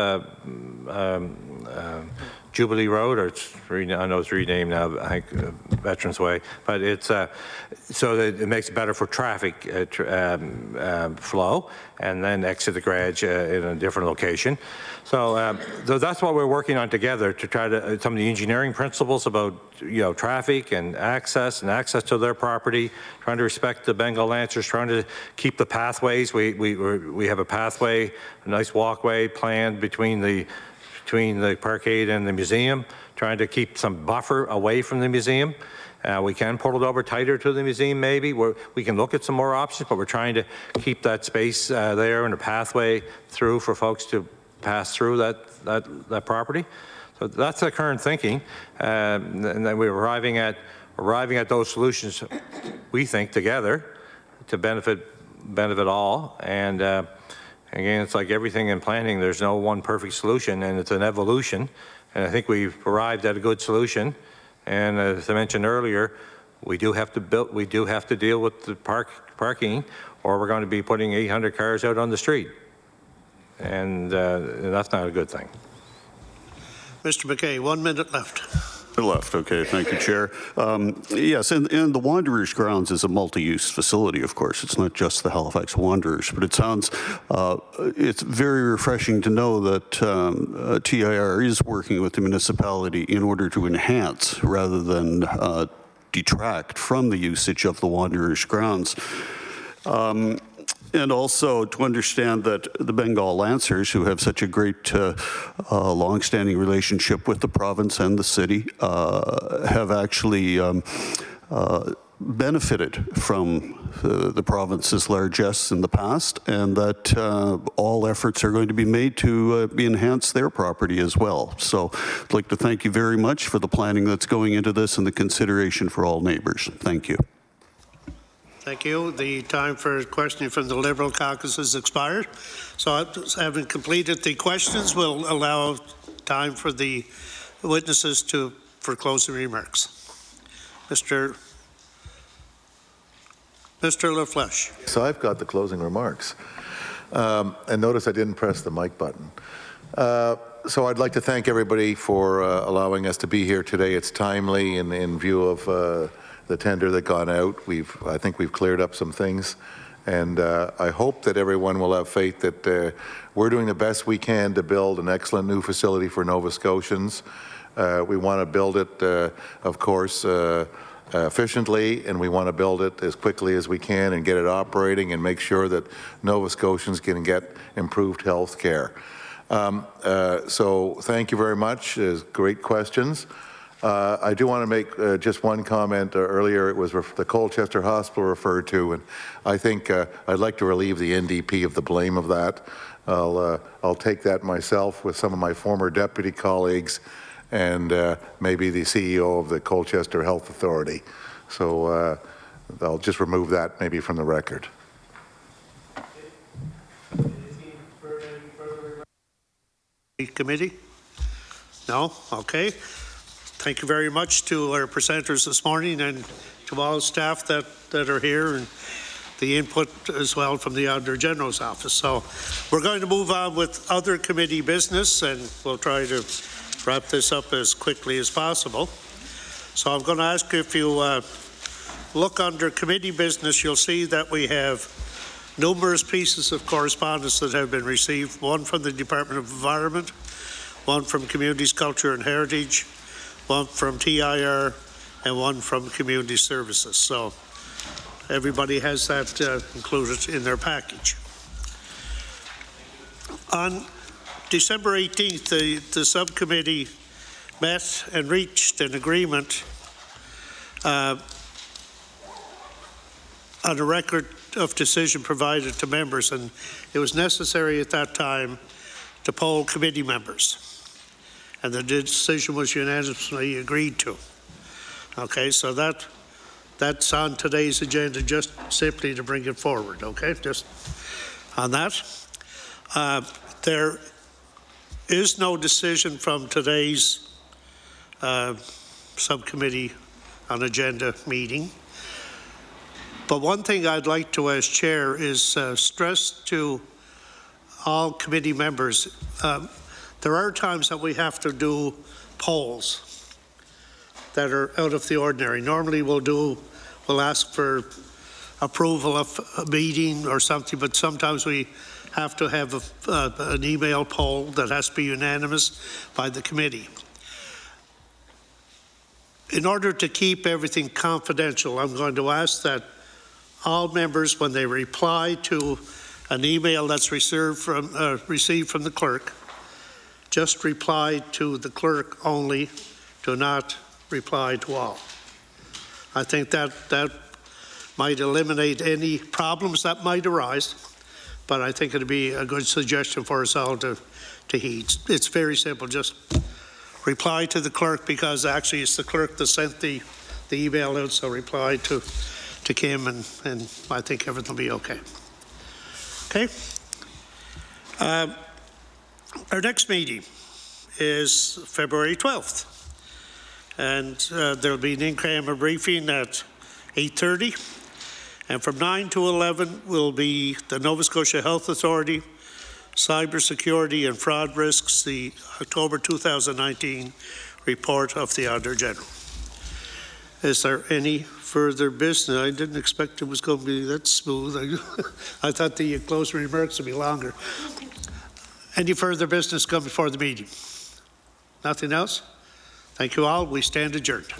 Jubilee Road, or I know it's renamed now, I think Veterans Way, but it's so that it makes it better for traffic flow, and then exit the garage in a different location. So that's what we're working on together, to try to some of the engineering principles about, you know, traffic and access to their property, trying to respect the Bengal Lancers, trying to keep the pathways. We have a pathway, a nice walkway planned between the parkade and the museum, trying to keep some buffer away from the museum. We can pull it over tighter to the museum maybe. We can look at some more options, but we're trying to keep that space there and a pathway through for folks to pass through that property. So that's the current thinking, and then we're arriving at those solutions, we think, together to benefit all. And again, it's like everything in planning, there's no one perfect solution, and it's an evolution. And I think we've arrived at a good solution. And as I mentioned earlier, we do have to deal with the parking, or we're going to be putting 800 cars out on the street. And that's not a good thing. Mr. McKay, 1 minute left. Okay, thank you, Chair. Yes, and the Wanderers grounds is a multi-use facility, of course. It's not just the Halifax Wanderers, but it sounds, it's very refreshing to know that TIR is working with the municipality in order to enhance rather than detract from the usage of the Wanderers grounds. And also to understand that the Bengal Lancers, who have such a great long-standing relationship with the province and the city, have actually benefited from the province's largesse in the past, and that all efforts are going to be made to enhance their property as well. So I'd like to thank you very much for the planning that's going into this and the consideration for all neighbours. Thank you. Thank you. The time for questioning from the Liberal caucus has expired. So having completed the questions, we'll allow time for the witnesses for closing remarks. Mr. LaFleche. So I've got the closing remarks. And notice I didn't press the mic button. So I'd like to thank everybody for allowing us to be here today. It's timely in view of the tender that got out. I think we've cleared up some things, and I hope that everyone will have faith that we're doing the best we can to build an excellent new facility for Nova Scotians. We want to build it, of course, efficiently, and we want to build it as quickly as we can and get it operating and make sure that Nova Scotians can get improved health care. So thank you very much. Great questions. I do want to make just one comment. Earlier it was the Colchester Hospital referred to, and I think I'd like to relieve the NDP of the blame of that. I'll take that myself with some of my former deputy colleagues and maybe the CEO of the Colchester Health Authority. So I'll just remove that maybe from the record. Committee? No? Okay. Thank you very much to our presenters this morning and to all staff that are here, and the input as well from the Auditor General's office. So we're going to move on with other committee business, and we'll try to wrap this up as quickly as possible. So I'm going to ask you, if you look under committee business, you'll see that we have numerous pieces of correspondence that have been received, one from the Department of Environment, one from Communities, Culture and Heritage, one from TIR, and one from Community Services. So everybody has that included in their package. On December 18th, the subcommittee met and reached an agreement on a record of decision provided to members, and it was necessary at that time to poll committee members, and the decision was unanimously agreed to. Okay, so that That's on today's agenda, just simply to bring it forward, okay? Just on that. There is no decision from today's subcommittee on agenda meeting. But one thing I'd like to, as chair, is stress to all committee members. There are times that we have to do polls that are out of the ordinary. Normally we'll ask for approval of a meeting or something, but sometimes we have to have an email poll that has to be unanimous by the committee. In order to keep everything confidential, I'm going to ask that all members, when they reply to an email that's received from the clerk, just reply to the clerk only, do not reply to all. I think that might eliminate any problems that might arise, but I think it'd be a good suggestion for us all to heed. It's very simple, just reply to the clerk, because actually it's the clerk that sent the email out, so reply to Kim, and I think everything will be okay. Okay? Our next meeting is February 12th. And there'll be an in-camera briefing at 8:30. And from 9 to 11 will be the Nova Scotia Health Authority, Cybersecurity and Fraud Risks, the October 2019 report of the Auditor General. Is there any further business? I didn't expect it was going to be that smooth. I thought the closing remarks would be longer. Any further business come before the meeting? Nothing else? Thank you all. We stand adjourned.